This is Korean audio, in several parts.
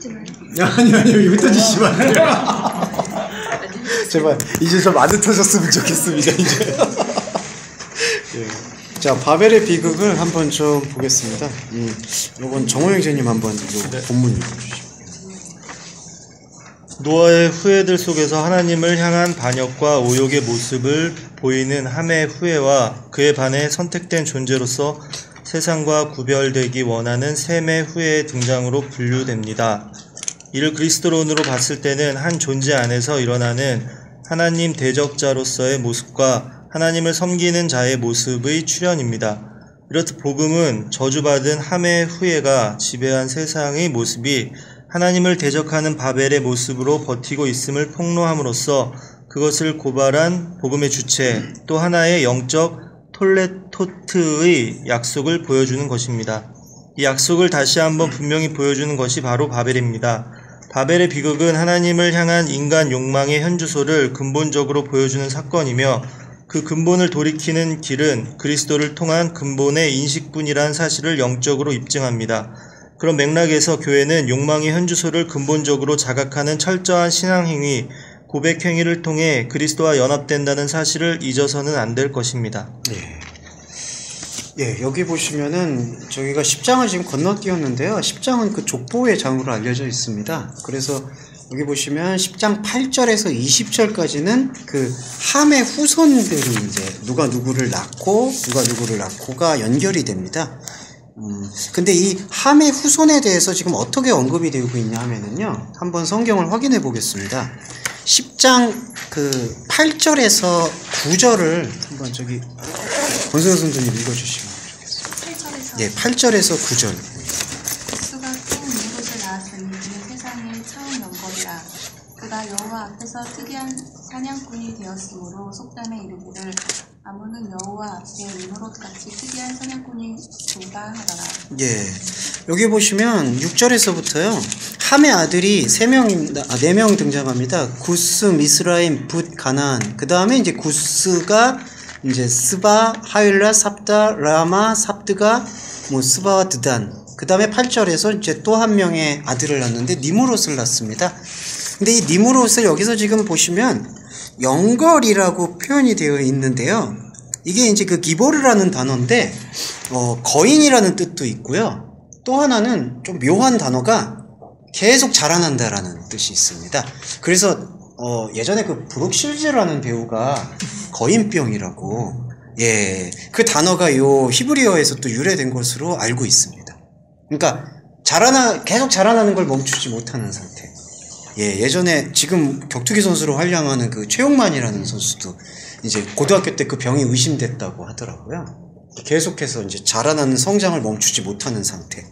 흩어지나요? 아니요, 여기 흩어지시면 안 돼요. 제발 이제 좀 안 흩어졌으면 좋겠습니다. 이제. 예. 자, 바벨의 비극을 한번 좀 보겠습니다. 요건 정호영 선생님 한번 요 본문 읽어주시죠. 노아의 후예들 속에서 하나님을 향한 반역과 오욕의 모습을 보이는 함의 후예와 그에 반해 선택된 존재로서 세상과 구별되기 원하는 셈의 후예의 등장으로 분류됩니다. 이를 그리스도론으로 봤을 때는 한 존재 안에서 일어나는 하나님 대적자로서의 모습과 하나님을 섬기는 자의 모습의 출현입니다. 이렇듯 복음은 저주받은 함의 후예가 지배한 세상의 모습이 하나님을 대적하는 바벨의 모습으로 버티고 있음을 폭로함으로써 그것을 고발한 복음의 주체, 또 하나의 영적 톨레토트의 약속을 보여주는 것입니다. 이 약속을 다시 한번 분명히 보여주는 것이 바로 바벨입니다. 바벨의 비극은 하나님을 향한 인간 욕망의 현주소를 근본적으로 보여주는 사건이며 그 근본을 돌이키는 길은 그리스도를 통한 근본의 인식뿐이란 사실을 영적으로 입증합니다. 그런 맥락에서 교회는 욕망의 현주소를 근본적으로 자각하는 철저한 신앙행위, 고백행위를 통해 그리스도와 연합된다는 사실을 잊어서는 안 될 것입니다. 예, 여기 보시면은 저희가 10장을 지금 건너뛰었는데요. 10장은 그 족보의 장으로 알려져 있습니다. 그래서 여기 보시면 10장 8절에서 20절까지는 그 함의 후손들이 이제 누가 누구를 낳고가 연결이 됩니다. 근데 이 함의 후손에 대해서 지금 어떻게 언급이 되고 있냐 하면은요. 한번 성경을 확인해 보겠습니다. 10장 그 8절에서 9절을 한번 저기 권수영 선생님 읽어주시면 좋겠습니다. 8절에서 예, 8절에서 9절. 수가 큰 이곳을 낳았으니 그는 세상의 처음 연거리라. 그가 여호와 앞에서 특이한 사냥꾼이 되었으므로 속담에 이르기를 아무는 여호와 앞에 이므롯같이 특이한 사냥꾼이로다 하더라. 예, 여기 보시면 6절에서부터요. 함의 아들이 4명 등장합니다. 구스, 미스라임, 붓, 가나안. 그 다음에 이제 구스가 이제 스바, 하윌라, 삽다, 라마, 삽드가, 스바와 드단. 그 다음에 8절에서 이제 또 한 명의 아들을 낳는데 니므롯을 낳습니다. 근데 이 니므롯을 여기서 지금 보시면 영걸이라고 표현이 되어 있는데요. 이게 이제 그 기보르라는 단어인데, 거인이라는 뜻도 있고요. 또 하나는 좀 묘한 단어가 계속 자라난다라는 뜻이 있습니다. 그래서 예전에 그 브룩실즈라는 배우가 거인병이라고, 예, 그 단어가 요 히브리어에서 또 유래된 것으로 알고 있습니다. 그러니까 계속 자라나는 걸 멈추지 못하는 상태. 예, 예전에 지금 격투기 선수로 활약하는 그 최용만이라는 선수도 이제 고등학교 때 그 병이 의심됐다고 하더라고요. 계속해서 이제 자라나는 성장을 멈추지 못하는 상태.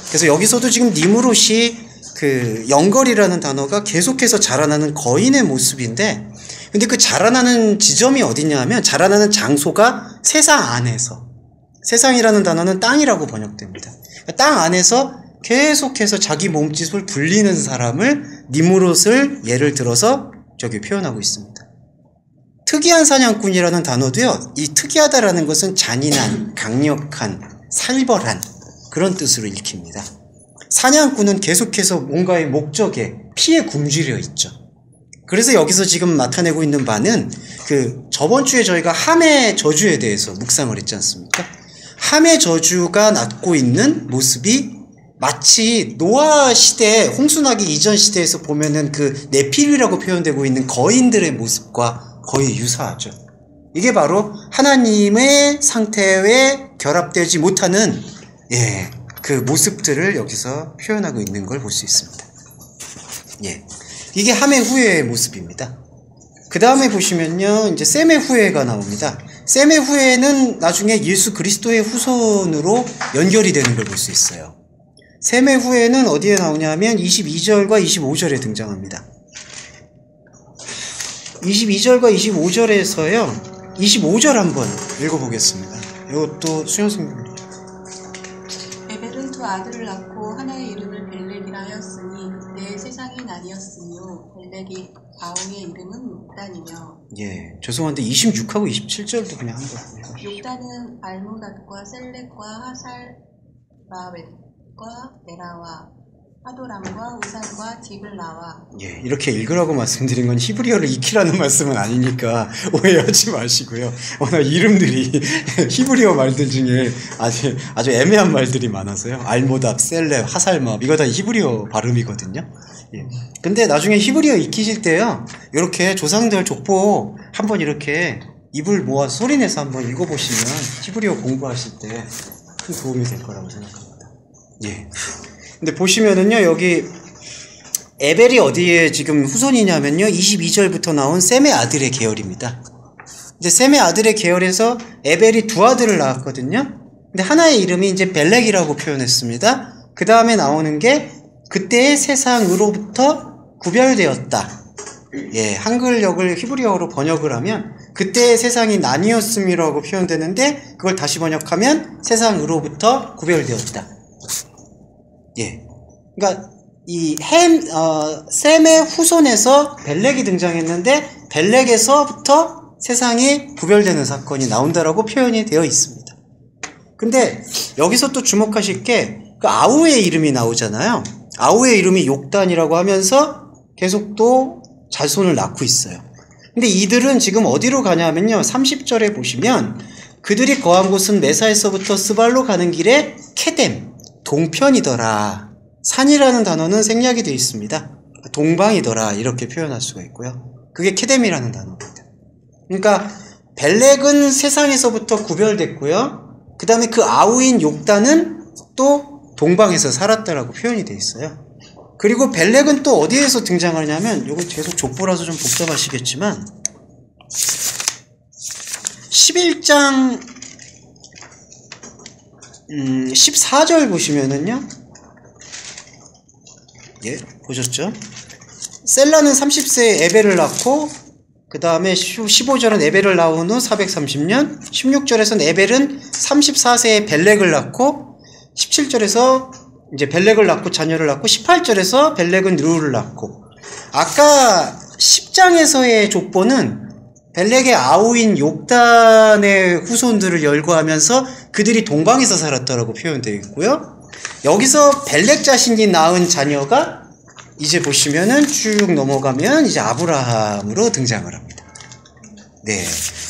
그래서 여기서도 지금 니므롯이 그 영걸이라는 단어가 계속해서 자라나는 거인의 모습인데, 근데 그 자라나는 지점이 어디냐 하면 자라나는 장소가 세상 안에서, 세상이라는 단어는 땅이라고 번역됩니다. 땅 안에서 계속해서 자기 몸짓을 불리는 사람을 니므롯을 예를 들어서 저기 표현하고 있습니다. 특이한 사냥꾼이라는 단어도요, 이 특이하다라는 것은 잔인한, 강력한, 살벌한 그런 뜻으로 읽힙니다. 사냥꾼은 계속해서 뭔가의 목적에 피에 굶주려 있죠. 그래서 여기서 지금 나타내고 있는 바는 그 저번 주에 저희가 함의 저주에 대해서 묵상을 했지 않습니까? 함의 저주가 낳고 있는 모습이 마치 노아 시대, 홍수나기 이전 시대에서 보면은 그 네필이라고 표현되고 있는 거인들의 모습과 거의 유사하죠. 이게 바로 하나님의 상태에 결합되지 못하는, 예, 그 모습들을 여기서 표현하고 있는 걸 볼 수 있습니다. 예, 이게 함의 후예의 모습입니다. 그 다음에 보시면요, 이제 셈의 후예가 나옵니다. 셈의 후예는 나중에 예수 그리스도의 후손으로 연결이 되는 걸 볼 수 있어요. 셈의 후예는 어디에 나오냐 하면 22절과 25절에 등장합니다. 22절과 25절에서요, 25절 한번 읽어보겠습니다. 이것도 수영승님. 에벨은 두 아들을 낳고 하나의 이름을 벨렉이라 하였으니 그때 세상이 날이었으며 벨렉이 아우의 이름은 욕단이며. 예, 죄송한데 26하고 27절도 그냥 한번. 욕단은 알모닷과 셀렉과 하살바웻과 에라와 하도람과 우산과 디블라와. 예, 이렇게 읽으라고 말씀드린 건 히브리어를 익히라는 말씀은 아니니까 오해하지 마시고요. 워낙 이름들이 히브리어 말들 중에 아주 애매한 말들이 많아서요. 알모답, 셀렙, 하살맙 이거 다 히브리어 발음이거든요. 예. 근데 나중에 히브리어 익히실 때요, 이렇게 조상들 족보 한번 이렇게 입을 모아서 소리내서 한번 읽어보시면 히브리어 공부하실 때 큰 도움이 될 거라고 생각합니다. 예. 근데 보시면은요, 여기 에벨이 어디에 지금 후손이냐면요, 22절부터 나온 셈의 아들의 계열입니다. 이제 셈의 아들의 계열에서 에벨이 두 아들을 낳았거든요. 근데 하나의 이름이 이제 벨렉이라고 표현했습니다. 그 다음에 나오는 게 그때의 세상으로부터 구별되었다. 예, 한글역을 히브리어로 번역을 하면 그때의 세상이 나뉘었음이라고 표현되는데, 그걸 다시 번역하면 세상으로부터 구별되었다. 예. 그러니까 이 셈의 후손에서 벨렉이 등장했는데 벨렉에서부터 세상이 구별되는 사건이 나온다라고 표현이 되어 있습니다. 근데 여기서 또 주목하실 게 그 아우의 이름이 나오잖아요. 아우의 이름이 욕단이라고 하면서 계속 또 자손을 낳고 있어요. 근데 이들은 지금 어디로 가냐면요, 30절에 보시면 그들이 거한 곳은 메사에서부터 스발로 가는 길에 케뎀, 동편이더라. 산이라는 단어는 생략이 되어 있습니다. 동방이더라 이렇게 표현할 수가 있고요. 그게 케뎀이라는 단어입니다. 그러니까 벨렉은 세상에서부터 구별됐고요. 그 다음에 그 아우인 욕단은 또 동방에서 살았다라고 표현이 되어 있어요. 그리고 벨렉은 또 어디에서 등장하냐면, 이거 계속 족보라서 좀 복잡하시겠지만 11장 14절 보시면은요, 예, 보셨죠? 셀라는 30세에 에벨을 낳고, 그 다음에 15절은 에벨을 낳은 후 430년, 16절에서는 에벨은 34세에 벨렉을 낳고, 17절에서 이제 벨렉을 낳고 자녀를 낳고, 18절에서 벨렉은 르우를 낳고, 아까 10장에서의 족보는 벨렉의 아우인 욕단의 후손들을 열거하면서 그들이 동방에서 살았다라고 표현되어 있고요. 여기서 벨렉 자신이 낳은 자녀가 이제 보시면은 쭉 넘어가면 이제 아브라함으로 등장을 합니다. 네.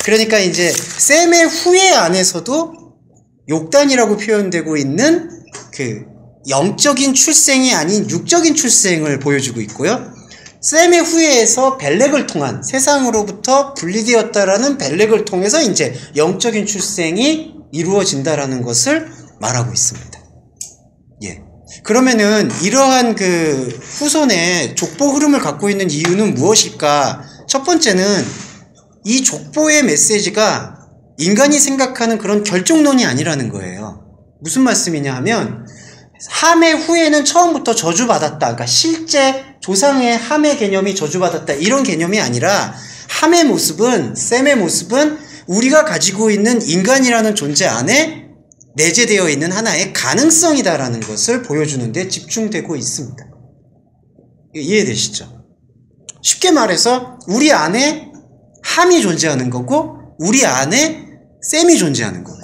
그러니까 이제 셈의 후예 안에서도 욕단이라고 표현되고 있는 그 영적인 출생이 아닌 육적인 출생을 보여주고 있고요. 셈의 후예에서 벨렉을 통한, 세상으로부터 분리되었다라는 벨렉을 통해서 이제 영적인 출생이 이루어진다라는 것을 말하고 있습니다. 예. 그러면은 이러한 그 후손의 족보 흐름을 갖고 있는 이유는 무엇일까? 첫 번째는 이 족보의 메시지가 인간이 생각하는 그런 결정론이 아니라는 거예요. 무슨 말씀이냐 하면, 함의 후예는 처음부터 저주받았다. 그러니까 실제 조상의 함의 개념이 저주받았다. 이런 개념이 아니라, 함의 모습은, 셈의 모습은 우리가 가지고 있는 인간이라는 존재 안에 내재되어 있는 하나의 가능성이다라는 것을 보여주는 데 집중되고 있습니다. 이해되시죠? 쉽게 말해서 우리 안에 함이 존재하는 거고 우리 안에 셈이 존재하는 거고,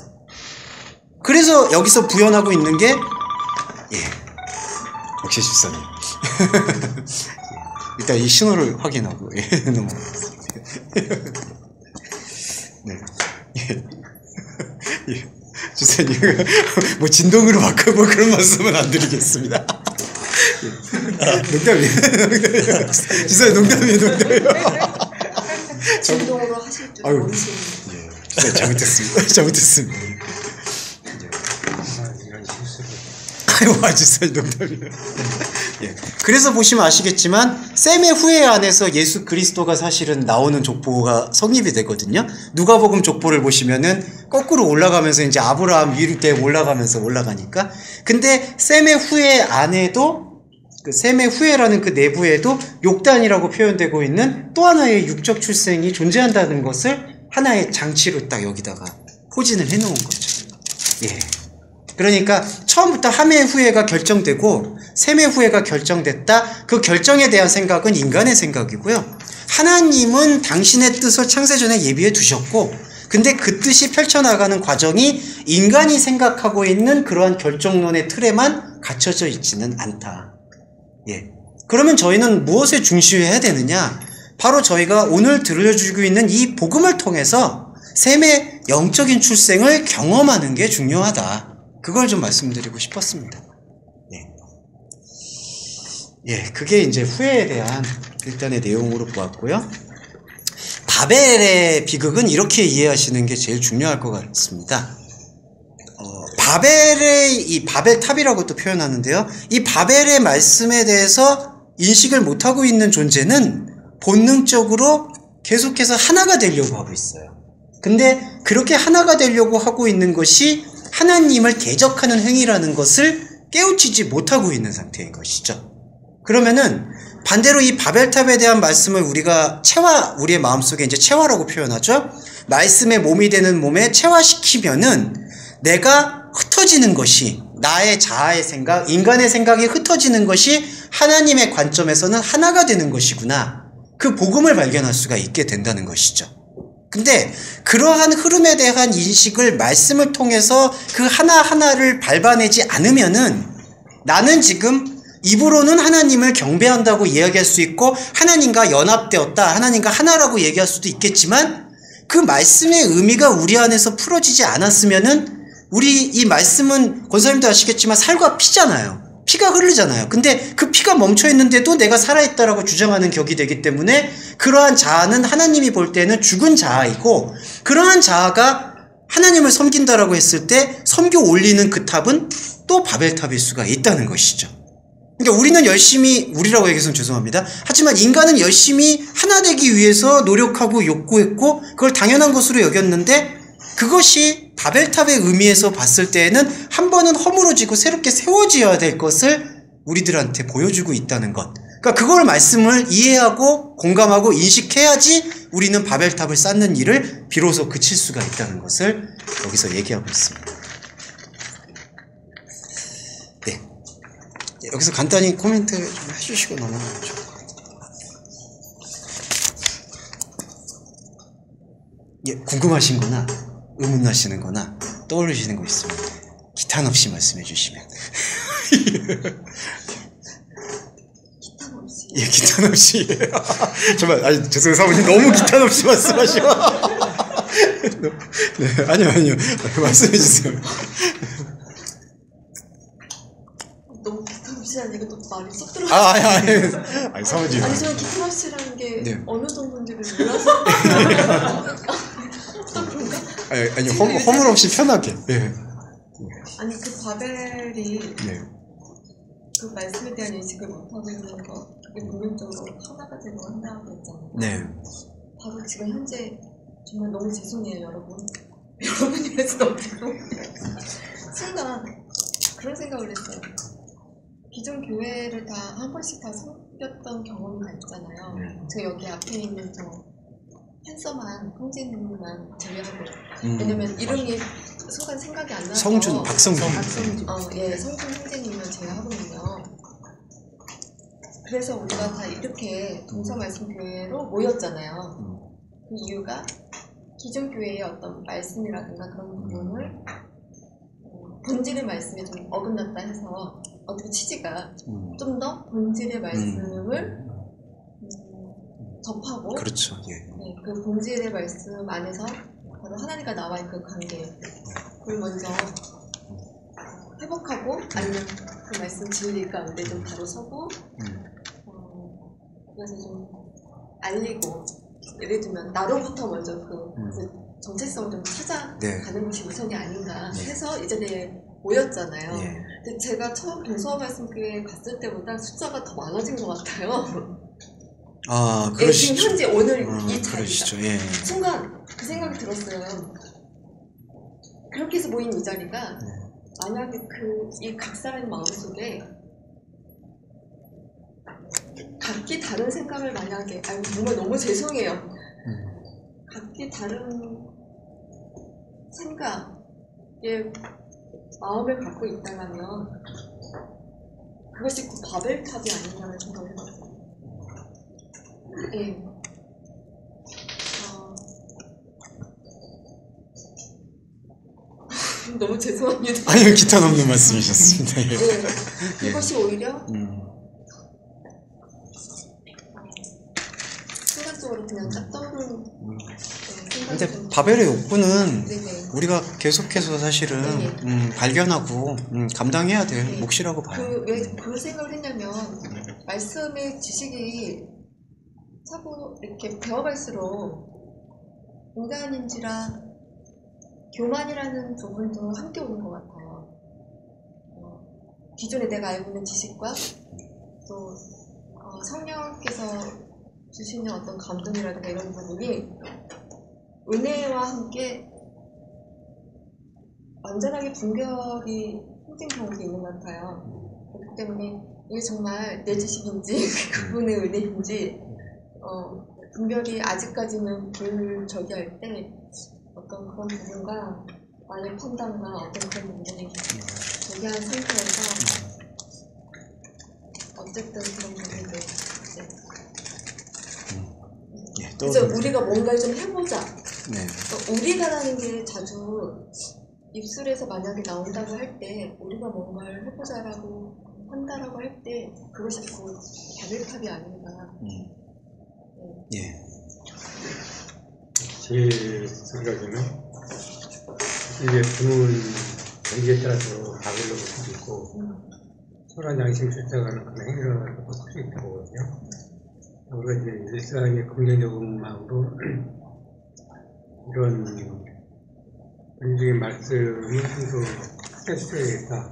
그래서 여기서 부연하고 있는 게, 예, 역시 집사님. 일단 이 신호를 확인하고, 예, 넘어가겠습니다. 네. 예. 예. 집사님, 뭐 진동으로 바꿔 뭐 그런 말씀은 안 드리겠습니다. 농담이에요. 집사님, 농담이에요. 진동으로 하실 줄 모르시는. 예, 집사님 잘못했습니다. 잘못했습니다. 아이고, 집사님 농담이에요. 예. 그래서 보시면 아시겠지만 셈의 후예 안에서 예수 그리스도가 사실은 나오는 족보가 성립이 되거든요. 누가복음 족보를 보시면은 거꾸로 올라가면서 이제 아브라함 위로 때 올라가면서 올라가니까. 근데 셈의 후예 안에도, 그 셈의 후예라는 그 내부에도 욕단이라고 표현되고 있는 또 하나의 육적 출생이 존재한다는 것을 하나의 장치로 딱 여기다가 포진을 해놓은 거죠. 예. 그러니까 처음부터 함의 후예가 결정되고 셈의 후예가 결정됐다. 그 결정에 대한 생각은 인간의 생각이고요. 하나님은 당신의 뜻을 창세전에 예비해 두셨고, 근데 그 뜻이 펼쳐나가는 과정이 인간이 생각하고 있는 그러한 결정론의 틀에만 갇혀져 있지는 않다. 예. 그러면 저희는 무엇에 중시해야 되느냐? 바로 저희가 오늘 들려주고 있는 이 복음을 통해서 샘의 영적인 출생을 경험하는 게 중요하다. 그걸 좀 말씀드리고 싶었습니다. 예, 그게 이제 후회에 대한 일단의 내용으로 보았고요. 바벨의 비극은 이렇게 이해하시는 게 제일 중요할 것 같습니다. 이 바벨탑이라고 또 표현하는데요. 이 바벨의 말씀에 대해서 인식을 못하고 있는 존재는 본능적으로 계속해서 하나가 되려고 하고 있어요. 근데 그렇게 하나가 되려고 하고 있는 것이 하나님을 대적하는 행위라는 것을 깨우치지 못하고 있는 상태인 것이죠. 그러면은 반대로 이 바벨탑에 대한 말씀을 우리가 우리의 마음속에 이제 체화라고 표현하죠. 말씀의 몸이 되는 몸에 체화시키면은 내가 흩어지는 것이, 나의 자아의 생각, 인간의 생각이 흩어지는 것이 하나님의 관점에서는 하나가 되는 것이구나. 그 복음을 발견할 수가 있게 된다는 것이죠. 근데 그러한 흐름에 대한 인식을 말씀을 통해서 그 하나하나를 밟아내지 않으면은 나는 지금 입으로는 하나님을 경배한다고 이야기할 수 있고 하나님과 연합되었다, 하나님과 하나라고 얘기할 수도 있겠지만 그 말씀의 의미가 우리 안에서 풀어지지 않았으면은 우리 이 말씀은 권사님도 아시겠지만 살과 피잖아요. 피가 흐르잖아요. 근데 그 피가 멈춰 있는데도 내가 살아있다라고 주장하는 격이 되기 때문에 그러한 자아는 하나님이 볼 때는 죽은 자아이고, 그러한 자아가 하나님을 섬긴다라고 했을 때 섬겨 올리는 그 탑은 또 바벨탑일 수가 있다는 것이죠. 그러니까 우리는 열심히, 우리라고 얘기해서는 죄송합니다. 하지만 인간은 열심히 하나 되기 위해서 노력하고 욕구했고 그걸 당연한 것으로 여겼는데, 그것이 바벨탑의 의미에서 봤을 때에는 한 번은 허물어지고 새롭게 세워져야 될 것을 우리들한테 보여주고 있다는 것. 그러니까 그걸 말씀을 이해하고 공감하고 인식해야지 우리는 바벨탑을 쌓는 일을 비로소 그칠 수가 있다는 것을 여기서 얘기하고 있습니다. 네. 여기서 간단히 코멘트 좀 해주시고 넘어가죠. 예, 궁금하신 거나 의문나시는 거나 떠올리시는 거 있으면 기탄 없이 말씀해 주시면. 기탄 없이. 예, 기탄 없이. 정말, 아니, 죄송해요. 사모님 너무 기탄 없이 말씀하시면. 네, 아니요. 말씀해 주세요. 너무 기탄 없이 하니까 또 말이 쏙 들어. 아니, 사모님. 아니, 저는 기탄 없이라는 게 네. 어느 정도인지를 몰라서. 아니, 허물 없이 편하게. 네. 아니, 그 바벨이 네. 그 말씀에 대한 인식을 못하고 있는 거, 그게 본능적으로 하나가 되고 한다고 했잖아요. 네. 바로 지금 현재 정말 너무 죄송해요, 여러분. 여러분이 그래서 너무 죄송해요. 순간 그런 생각을 했어요. 기존 교회를 다 한 번씩 다 섬겼던 경험이 다 있잖아요. 제가 여기 앞에 있는 저 핸섬한 형제님만 제외하고, 왜냐면 이름이 순간 생각이 안 나서. 박성준. 예, 성준 형제님만 제외하거든요. 그래서 우리가 다 이렇게 동서말씀교회로 모였잖아요. 그 이유가 기존 교회의 어떤 말씀이라든가 그런 부분을 본질의 말씀에 좀 어긋났다 해서 어떻게 취지가 좀 더 본질의 말씀을 접하고, 그렇죠. 예. 네, 그 본질의 말씀 안에서 바로 하나님과 나와의 그 관계, 그걸 먼저 회복하고, 아니면 그 말씀 진리 가운데 좀 바로 서고, 그래서 좀 알리고, 예를 들면 나로부터 먼저 그 정체성을 좀 찾아가는 것이 우선이 아닌가 해서 이 자리에 모였잖아요. 근데 제가 처음 동서말씀교회에 갔을 때보다 숫자가 더 많아진 것 같아요. 그러시죠. 지금 현재 오늘 이 자리가. 그러시죠. 예. 순간 그 생각이 들었어요. 그렇게 해서 모인 이 자리가 만약에 이 각 사람의 마음속에 각기 다른 생각을 만약에, 정말 너무 죄송해요. 각기 다른 생각의 마음을 갖고 있다면 그것이 그 바벨탑이 아니냐는 생각을 해봤어요. 예. 너무 죄송합니다. 아니요, 기탄 없는 말씀이셨습니다. 예. 그것이 오히려 즉각적으로 그냥 쫙 떠오르는 근데 생각이 좀 바벨의 욕구는 네네. 우리가 계속해서 사실은 발견하고 감당해야 될 네. 몫이라고 봐요. 왜 그 생각을 했냐면 말씀의 지식이 차고 이렇게 배워갈수록 인간인지라 교만이라는 부분도 함께 오는 것 같아요. 기존에 내가 알고 있는 지식과 또 성령께서 주시는 어떤 감동이라든가 이런 부분이 은혜와 함께 완전하게 분별이 힘든 경우도 있는 것 같아요. 그렇기 때문에 이게 정말 내 지식인지 그분의 은혜인지 분별이 아직까지는 불저기할 때 어떤 그런 부분과 나의 판단과 어떤 그런 부분이 저기한 상태에서 어쨌든 그런 부분들 예, 그래서 우리가 뭔가를 좀 해보자. 네. 우리가라는 게 자주 입술에서 만약에 나온다고 할 때 우리가 뭔가를 해보자라고 한다라고 할 때 그것이 자꾸 바벨탑이 아닌가. 예. 제 생각에는 이게 부모는 연기에 따라서 바벨로 볼 수도 있고 선한 양심 쫓아가는 그런 행위를 볼 수도 있다고 보거든요. 우리가 이제 일상의 긍정적인 마음으로 이런 본질적인 말씀을 좀더 해주셔야겠다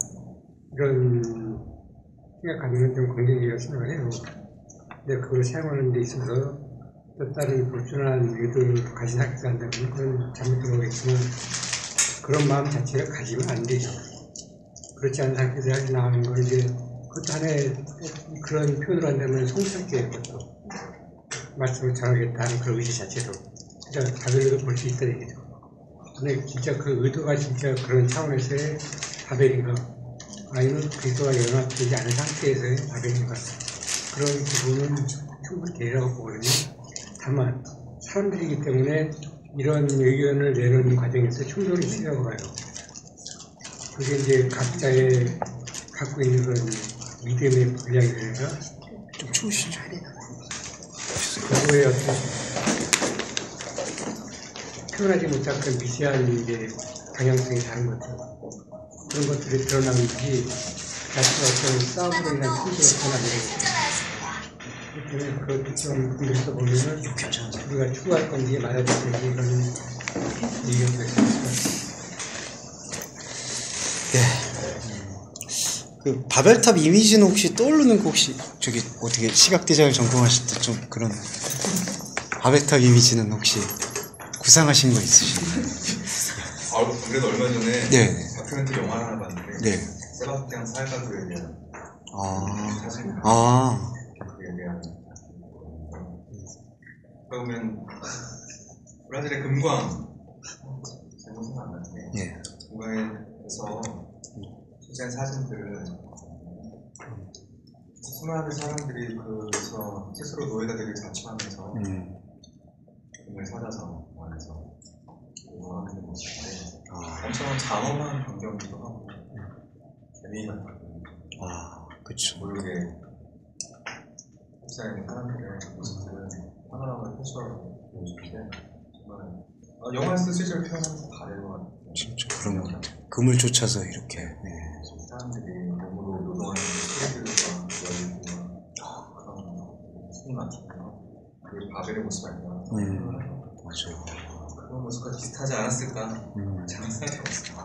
이런 생각 가지면 좀 긍정적이라고 생각을 해요. 근데 그걸 사용하는 데 있어서 또 다른 불순한 의도를 가진 학교가 한다면 그건 잘못 들어오겠지만 그런 마음 자체를 가지면 안 되죠. 그렇지 않은 상태에서 나오는 걸 이제 그것도 하나의 그런 표현을 한다면 성스럽게 그것도 말씀을 전하겠다는 그런 의지 자체도 진짜 바벨로도 볼 수 있다 얘기죠. 근데 진짜 그 의도가 진짜 그런 차원에서의 바벨인가 아니면 그리스도와 연합되지 않은 상태에서의 바벨인가 그런 부분은 충분히 되리라고 보거든요. 다만 사람들이기 때문에 이런 의견을 내놓는 과정에서 충돌이 있으라고 봐요. 그게 이제 각자의 갖고 있는 그런 믿음의 분량이라든가 좀 추우시죠? 그거에 어떤 표현하지 못한 그런 미세한 이제 방향성이 다른 것들 그런 것들이 드러나는지 자체가 어떤 싸움으로 인한 충돌이 드러나는 그렇기 때문에 그런 특정 분들에서 보면은 우리가 추구할 건지 말아야 될 건지 이런 의견도 있습니다. 그 바벨탑 이미지는 혹시 떠오르는 거 혹시 저기 어떻게 시각 디자인 전공하실 때 좀 그런 바벨탑 이미지는 혹시 구상하신 거 있으신가요? 그래도 얼마 전에 네. 다큐멘터리 영화를 하나 봤는데 네. 세바스티안 살가도에 대한 사실 그에 대한 그러면 브라질의 금광 잘못 생각 안 나는데 예. 금광에서 소지한 사진들을 수많은 사람들이 그래서 스스로 노예가 되길 자처하면서 금을 찾아서 원해서 원하는 모습인데 엄청 장엄한 광경이기도 하고 재미 같거든요. 그쵸. 모르게 흡사에 있는 사람들의 모습들을 파노라마를 펼쳐보고 보여주는데 정말 영화에서 실제로 표현하면서 다른 것 같아요. 진짜 그런 것 같아요. 금을 쫓아서 이렇게. 사람들이 몸으로 노동하는 소리들과 열과 그런 숨이 많잖아요. 그 바벨의 모습 아니야. 맞아요. 그런 모습과 비슷하지 않았을까? 잘 생각해봤어요.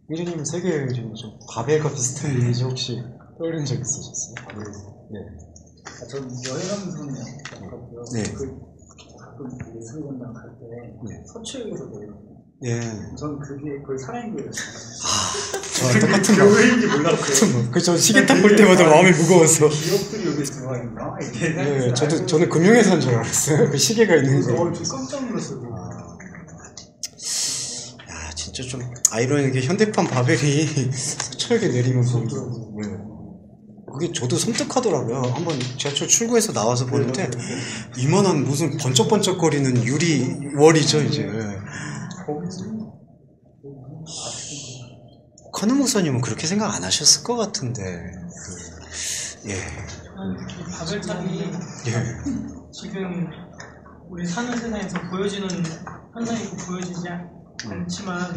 형제님 세계 좀 바벨과 비슷한 이미지 혹시 떠오른 적 있으셨어요? 네. 전 여행하면서는 가깝고요. 네. 가끔 예술 공연 갈 때 서초역에서 내려요. 예. 전 그게 거의 살아있는 거였어요. 저랑 똑같은 거. 왜인지 몰랐어요. 저 시계탑 볼 때마다 마음이 무거워서. 기억들이 여기 들어와 있나? 네, 저는 금융회사인 줄 알았어요. 그 시계가 있는 거. 저 깜짝 놀랐어요. 야, 진짜 좀 아이러니하게 현대판 바벨이 서초역에 내리면 보이더라고요. 그게 저도 섬뜩하더라고요. 한번 지하철 출구에서 나와서 보는데 이만한 무슨 번쩍번쩍거리는 유리 월이죠 이제. 카누 목사님은 그렇게 생각 안 하셨을 것 같은데 예. 바벨탑이 예. 지금 우리 사는 세상에서 보여지는 현상이 있고 보여지지 않지만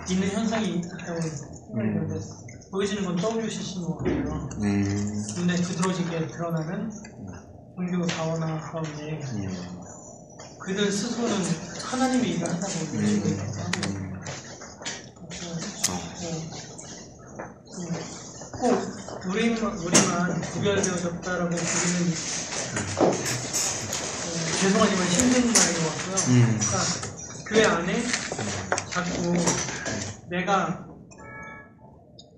있는 현상이 있다고 생각하는데 보여지는 건 WCC인 것 같아요. 눈에 두드러지게 드러나는 종교 다원화 가운데 그들 스스로는 하나님의 일을 한다고 여기고 있거든요. 꼭 우리만 구별되어졌다라고 부르는 죄송하지만 힘든 말인 것 같고요. 그러니까 교회 안에 자꾸 내가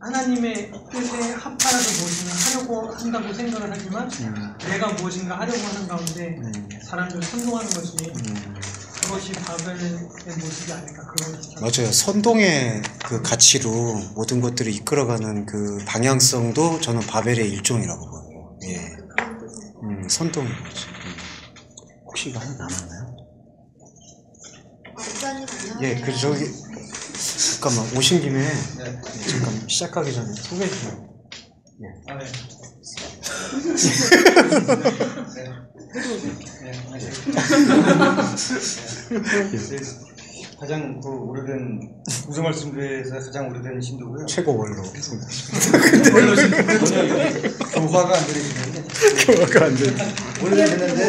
하나님의 뜻에 합하라도 무엇인가 하려고 한다고 생각을 하지만 내가 무엇인가 하려고 하는 가운데 사람들 선동하는 것이 그것이 바벨의 모습이 아닐까 그런 맞아요. 선동의 그 가치로 모든 것들을 이끌어가는 그 방향성도 저는 바벨의 일종이라고 보여요. 예. 선동의 거지. 혹시 이거 하나 남았나요? 예, 그 저기 잠깐만 오신 김에 잠깐 시작하기 전에 소개해 주세요. 예. 네. 가장 그 오래된 우서말씀교회에서 가장 오래된 신도고요. 최고 원로. 원로 신도고요. 교화가 안 되시는데. 교화가 안 돼. 원래는 되는데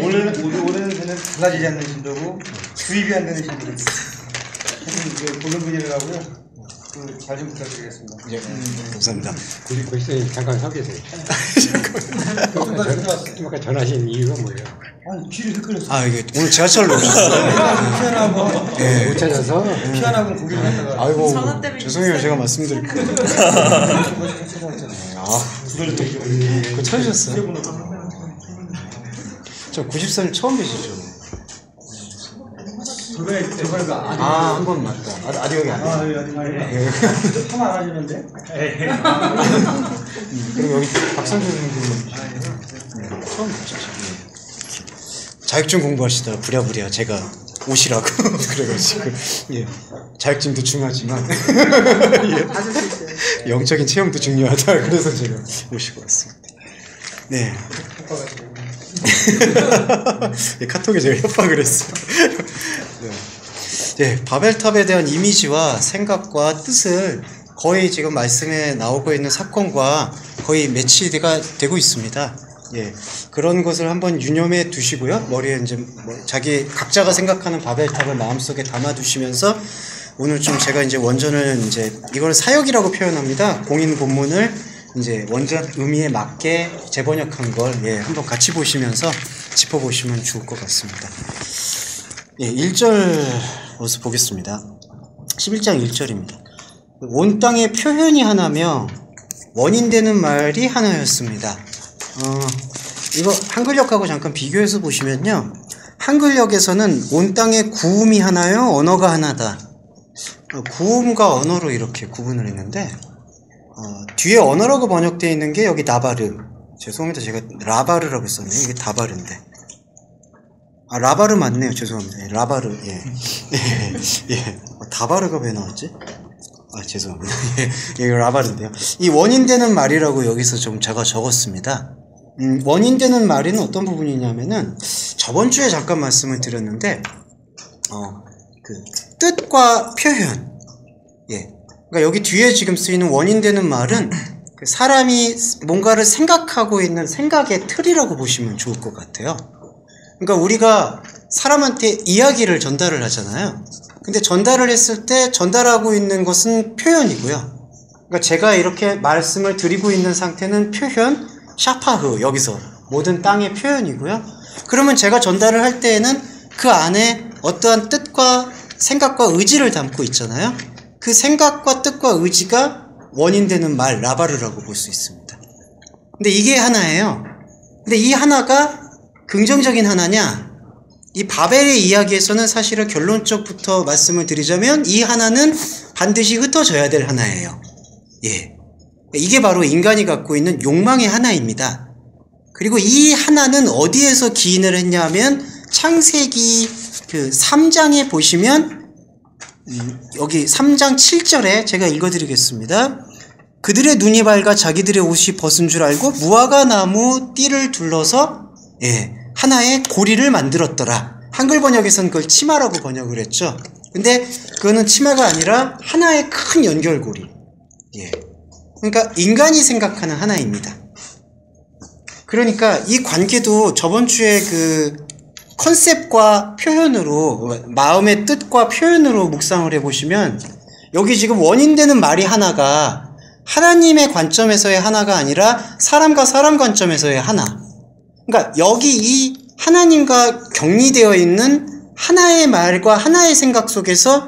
올해는 되는 달라지지 않는 신도고 주입이 안 되는 신도고. 하여튼 고른 분이라고요. 잘 좀 부탁드리겠습니다. 예, 감사합니다. 우리 고시생님 잠깐 서 계세요. 아까 전하신 이유가 뭐예요? 아니 귀를 헷갈렸어요. 아 이게 오늘 지하철로 오셨어요. 피아노하고 예. 못 찾아서 피아노하고 고기를 갖다가 아이고 죄송해요 제가 말씀드릴게요. 아 그거 찾으셨어요? 저 93년 처음 뵈시죠? 아, 한 번 맞다. 아직 여기 안 돼. 하나 안 하시는데? 그리고 여기 박상준 선생님 처음 뵙셨죠? 자격증 공부하시다가 부랴부랴 제가 오시라고 그래가지고 예. 자격증도 중요하지만 예. 영적인 체험도 중요하다 그래서 제가 모시고 왔습니다. 네. 예, 카톡에 제가 협박을 했어요. 네. 네, 바벨탑에 대한 이미지와 생각과 뜻을 거의 지금 말씀에 나오고 있는 사건과 거의 매치가 되고 있습니다. 예, 그런 것을 한번 유념해 두시고요. 머리에 이제 자기 각자가 생각하는 바벨탑을 마음속에 담아 두시면서 오늘 좀 제가 이제 원전을 이제 이걸 사역이라고 표현합니다. 공인 본문을 이제 원전 의미에 맞게 재번역한 걸 예, 한번 같이 보시면서 짚어보시면 좋을 것 같습니다. 예, 1절로서 보겠습니다. 11장 1절입니다. 온 땅의 표현이 하나며 원인되는 말이 하나였습니다. 이거 한글역하고 잠깐 비교해서 보시면요. 한글역에서는 온 땅의 구음이 하나요, 언어가 하나다. 구음과 언어로 이렇게 구분을 했는데 뒤에 언어라고 번역되어 있는 게 여기 나바르. 죄송합니다. 제가 라바르라고 썼네요. 이게 다바르인데. 아, 라바르 맞네요. 죄송합니다. 예, 라바르. 예. 예. 다바르가 왜 나왔지? 아, 죄송합니다. 예, 이거 라바르인데요. 이 원인되는 말이라고 여기서 좀 제가 적었습니다. 원인되는 말에는 어떤 부분이냐면은 저번 주에 잠깐 말씀을 드렸는데 그 뜻과 표현. 예. 그러니까 여기 뒤에 지금 쓰이는 원인되는 말은 그 사람이 뭔가를 생각하고 있는 생각의 틀이라고 보시면 좋을 것 같아요. 그러니까 우리가 사람한테 이야기를 전달을 하잖아요. 근데 전달을 했을 때 전달하고 있는 것은 표현이고요. 그러니까 제가 이렇게 말씀을 드리고 있는 상태는 표현, 샤파흐, 여기서 모든 땅의 표현이고요. 그러면 제가 전달을 할 때에는 그 안에 어떠한 뜻과 생각과 의지를 담고 있잖아요. 그 생각과 뜻과 의지가 원인되는 말, 라바르라고 볼 수 있습니다. 근데 이게 하나예요. 근데 이 하나가 긍정적인 하나냐? 이 바벨의 이야기에서는 사실은 결론적부터 말씀을 드리자면 이 하나는 반드시 흩어져야 될 하나예요. 예. 이게 바로 인간이 갖고 있는 욕망의 하나입니다. 그리고 이 하나는 어디에서 기인을 했냐면 창세기 그 3장에 보시면 여기 3장 7절에 제가 읽어드리겠습니다. 그들의 눈이 밝아 자기들의 옷이 벗은 줄 알고 무화과 나무 띠를 둘러서 하나의 고리를 만들었더라. 한글 번역에서는 그걸 치마라고 번역을 했죠. 근데 그거는 치마가 아니라 하나의 큰 연결고리. 그러니까 인간이 생각하는 하나입니다. 그러니까 이 관계도 저번 주에 그 컨셉과 표현으로, 마음의 뜻과 표현으로 묵상을 해보시면 여기 지금 원인되는 말이 하나가 하나님의 관점에서의 하나가 아니라 사람과 사람 관점에서의 하나. 그러니까 여기 이 하나님과 격리되어 있는 하나의 말과 하나의 생각 속에서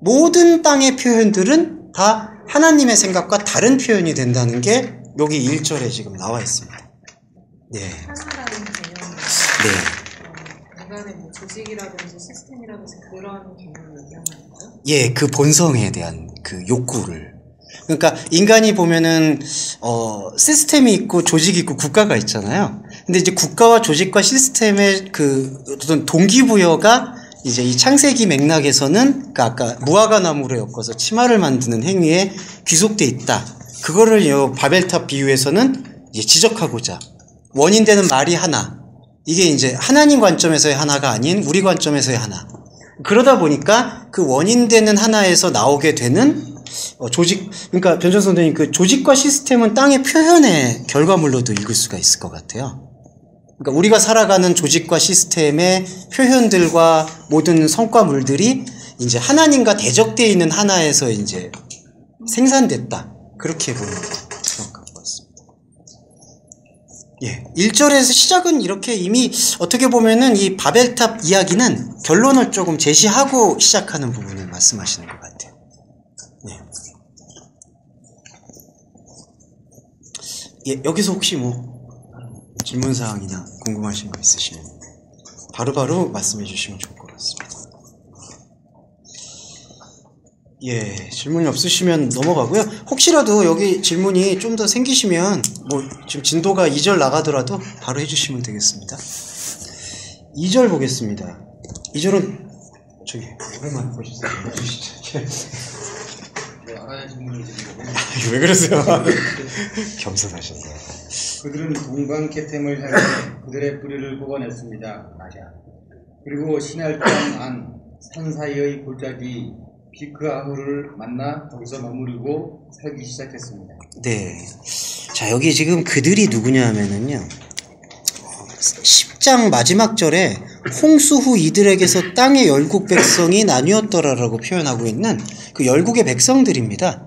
모든 땅의 표현들은 다 하나님의 생각과 다른 표현이 된다는 게 여기 1절에 지금 나와 있습니다. 하나라는 개념은 인간의 뭐 조직이라든지 시스템이라든지 그런 개념을 얘기하는 건가요? 그 본성에 대한 그 욕구를. 그러니까 인간이 보면은 시스템이 있고 조직이 있고 국가가 있잖아요. 근데 이제 국가와 조직과 시스템의 그 어떤 동기부여가 이제 이 창세기 맥락에서는 그러니까 아까 무화과 나무로 엮어서 치마를 만드는 행위에 귀속돼 있다. 그거를 바벨탑 비유에서는 이제 지적하고자 원인되는 말이 하나. 이게 이제 하나님 관점에서의 하나가 아닌 우리 관점에서의 하나. 그러다 보니까 그 원인되는 하나에서 나오게 되는 조직, 그러니까 변천 선생님 그 조직과 시스템은 땅의 표현의 결과물로도 읽을 수가 있을 것 같아요. 그러니까 우리가 살아가는 조직과 시스템의 표현들과 모든 성과물들이 이제 하나님과 대적되어 있는 하나에서 이제 생산됐다. 그렇게 보는 게 정확한 것 같습니다. 1절에서 시작은 이렇게 이미 어떻게 보면은 이 바벨탑 이야기는 결론을 조금 제시하고 시작하는 부분을 말씀하시는 것 같아요. 여기서 혹시 뭐 질문사항이나 궁금하신 거 있으시면 바로바로 말씀해 주시면 좋을 것 같습니다. 질문이 없으시면 넘어가고요. 혹시라도 여기 질문이 좀 더 생기시면 뭐 지금 진도가 2절 나가더라도 바로 해주시면 되겠습니다. 2절 보겠습니다. 2절은 저기 오랜만에 보셨어요. 왜 그러세요? 겸손하셨네요. 그들은 동방 캐템을 향해 그들의 뿌리를 뽑아냈습니다. 그리고 시날 땅 안 산 사이의 골짜기 비크아후를 만나 거기서 머무르고 살기 시작했습니다. 자, 여기 지금 그들이 누구냐 하면은요. 10장 마지막 절에 홍수 후 이들에게서 땅의 열국 백성이 나뉘었더라라고 표현하고 있는 그 열국의 백성들입니다.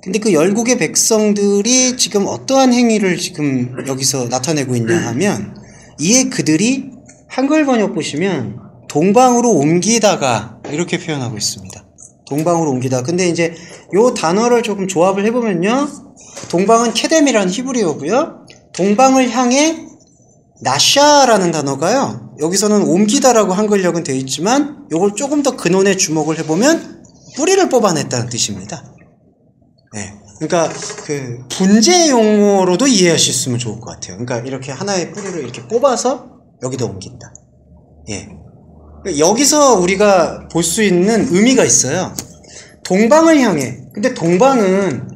근데 그 열국의 백성들이 지금 어떠한 행위를 지금 여기서 나타내고 있냐 하면 이에 그들이 한글 번역 보시면 동방으로 옮기다가 이렇게 표현하고 있습니다. 동방으로 옮기다. 근데 이제 요 단어를 조금 조합을 해보면요. 동방은 케뎀이라는 히브리어고요. 동방을 향해 나샤라는 단어가요. 여기서는 옮기다라고 한글역은 되어 있지만 요걸 조금 더 근원에 주목을 해보면 뿌리를 뽑아냈다는 뜻입니다. 그러니까 그 분재 용어로도 이해하실 수 있으면 좋을 것 같아요. 그러니까 이렇게 하나의 뿌리를 이렇게 뽑아서 여기다 옮긴다. 여기서 우리가 볼 수 있는 의미가 있어요. 동방을 향해. 근데 동방은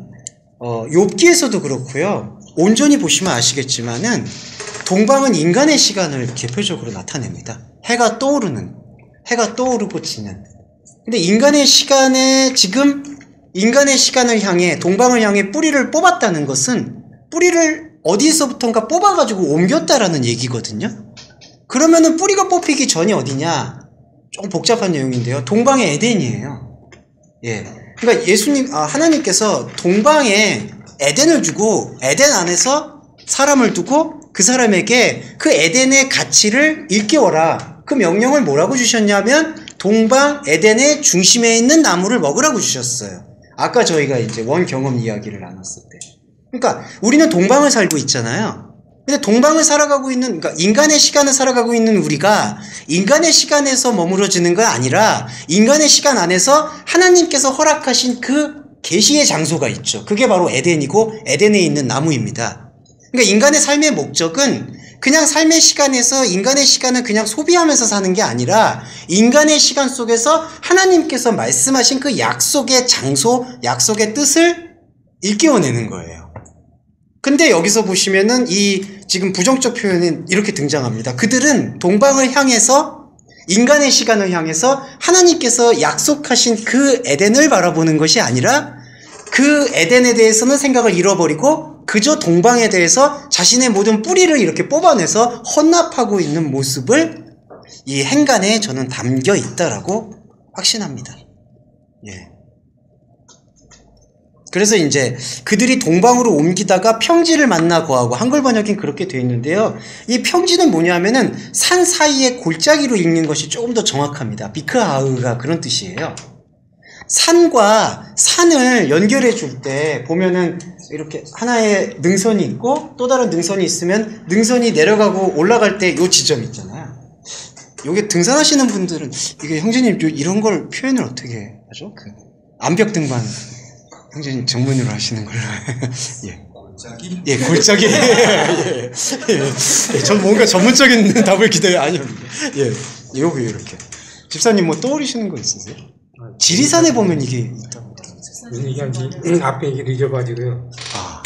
욥기에서도 그렇고요. 온전히 보시면 아시겠지만은 동방은 인간의 시간을 대표적으로 나타냅니다. 해가 떠오르고 지는. 근데 인간의 시간에 지금 인간의 시간을 향해 동방을 향해 뿌리를 뽑았다는 것은 뿌리를 어디서부턴가 뽑아가지고 옮겼다라는 얘기거든요. 그러면은 뿌리가 뽑히기 전이 어디냐? 조금 복잡한 내용인데요. 동방의 에덴이에요. 그러니까 하나님께서 동방에 에덴을 주고 에덴 안에서 사람을 두고 그 사람에게 그 에덴의 가치를 일깨워라. 그 명령을 뭐라고 주셨냐면 동방 에덴의 중심에 있는 나무를 먹으라고 주셨어요. 아까 저희가 이제 원경험 이야기를 나눴을 때. 그러니까 우리는 동방을 살고 있잖아요. 근데 동방을 살아가고 있는, 그러니까 인간의 시간을 살아가고 있는 우리가 인간의 시간에서 머무러지는 건 아니라 인간의 시간 안에서 하나님께서 허락하신 그 계시의 장소가 있죠. 그게 바로 에덴이고 에덴에 있는 나무입니다. 그러니까 인간의 삶의 목적은 그냥 삶의 시간에서 인간의 시간을 그냥 소비하면서 사는 게 아니라 인간의 시간 속에서 하나님께서 말씀하신 그 약속의 장소, 약속의 뜻을 일깨워내는 거예요. 근데 여기서 보시면은 이 지금 부정적 표현은 이렇게 등장합니다. 그들은 동방을 향해서, 인간의 시간을 향해서 하나님께서 약속하신 그 에덴을 바라보는 것이 아니라 그 에덴에 대해서는 생각을 잃어버리고 그저 동방에 대해서 자신의 모든 뿌리를 이렇게 뽑아내서 헌납하고 있는 모습을 이 행간에 저는 담겨 있다라고 확신합니다. 예. 그래서 이제 그들이 동방으로 옮기다가 평지를 만나 거하고, 한글 번역엔 그렇게 되어 있는데요. 이 평지는 뭐냐면은 산 사이에 골짜기로 읽는 것이 조금 더 정확합니다. 비크하으가 그런 뜻이에요. 산과 산을 연결해 줄 때 보면은 이렇게 하나의 능선이 있고 또 다른 능선이 있으면 능선이 내려가고 올라갈 때 요 지점 있잖아요. 요게 등산하시는 분들은 이게 형제님 이런 걸 표현을 어떻게 하죠? 그 암벽 등반 형제님 전문으로 하시는 걸로. 예. 골짜기? 예, 골짜기. 예. 예. 전 뭔가 전문적인 답을 기대해. 아니요. 예. 요거 이렇게. 집사님 뭐 떠오르시는 거 있으세요? 지리산에 보면 이게 있다고. 이게 앞에 얘기를 잊어가지고요. 아,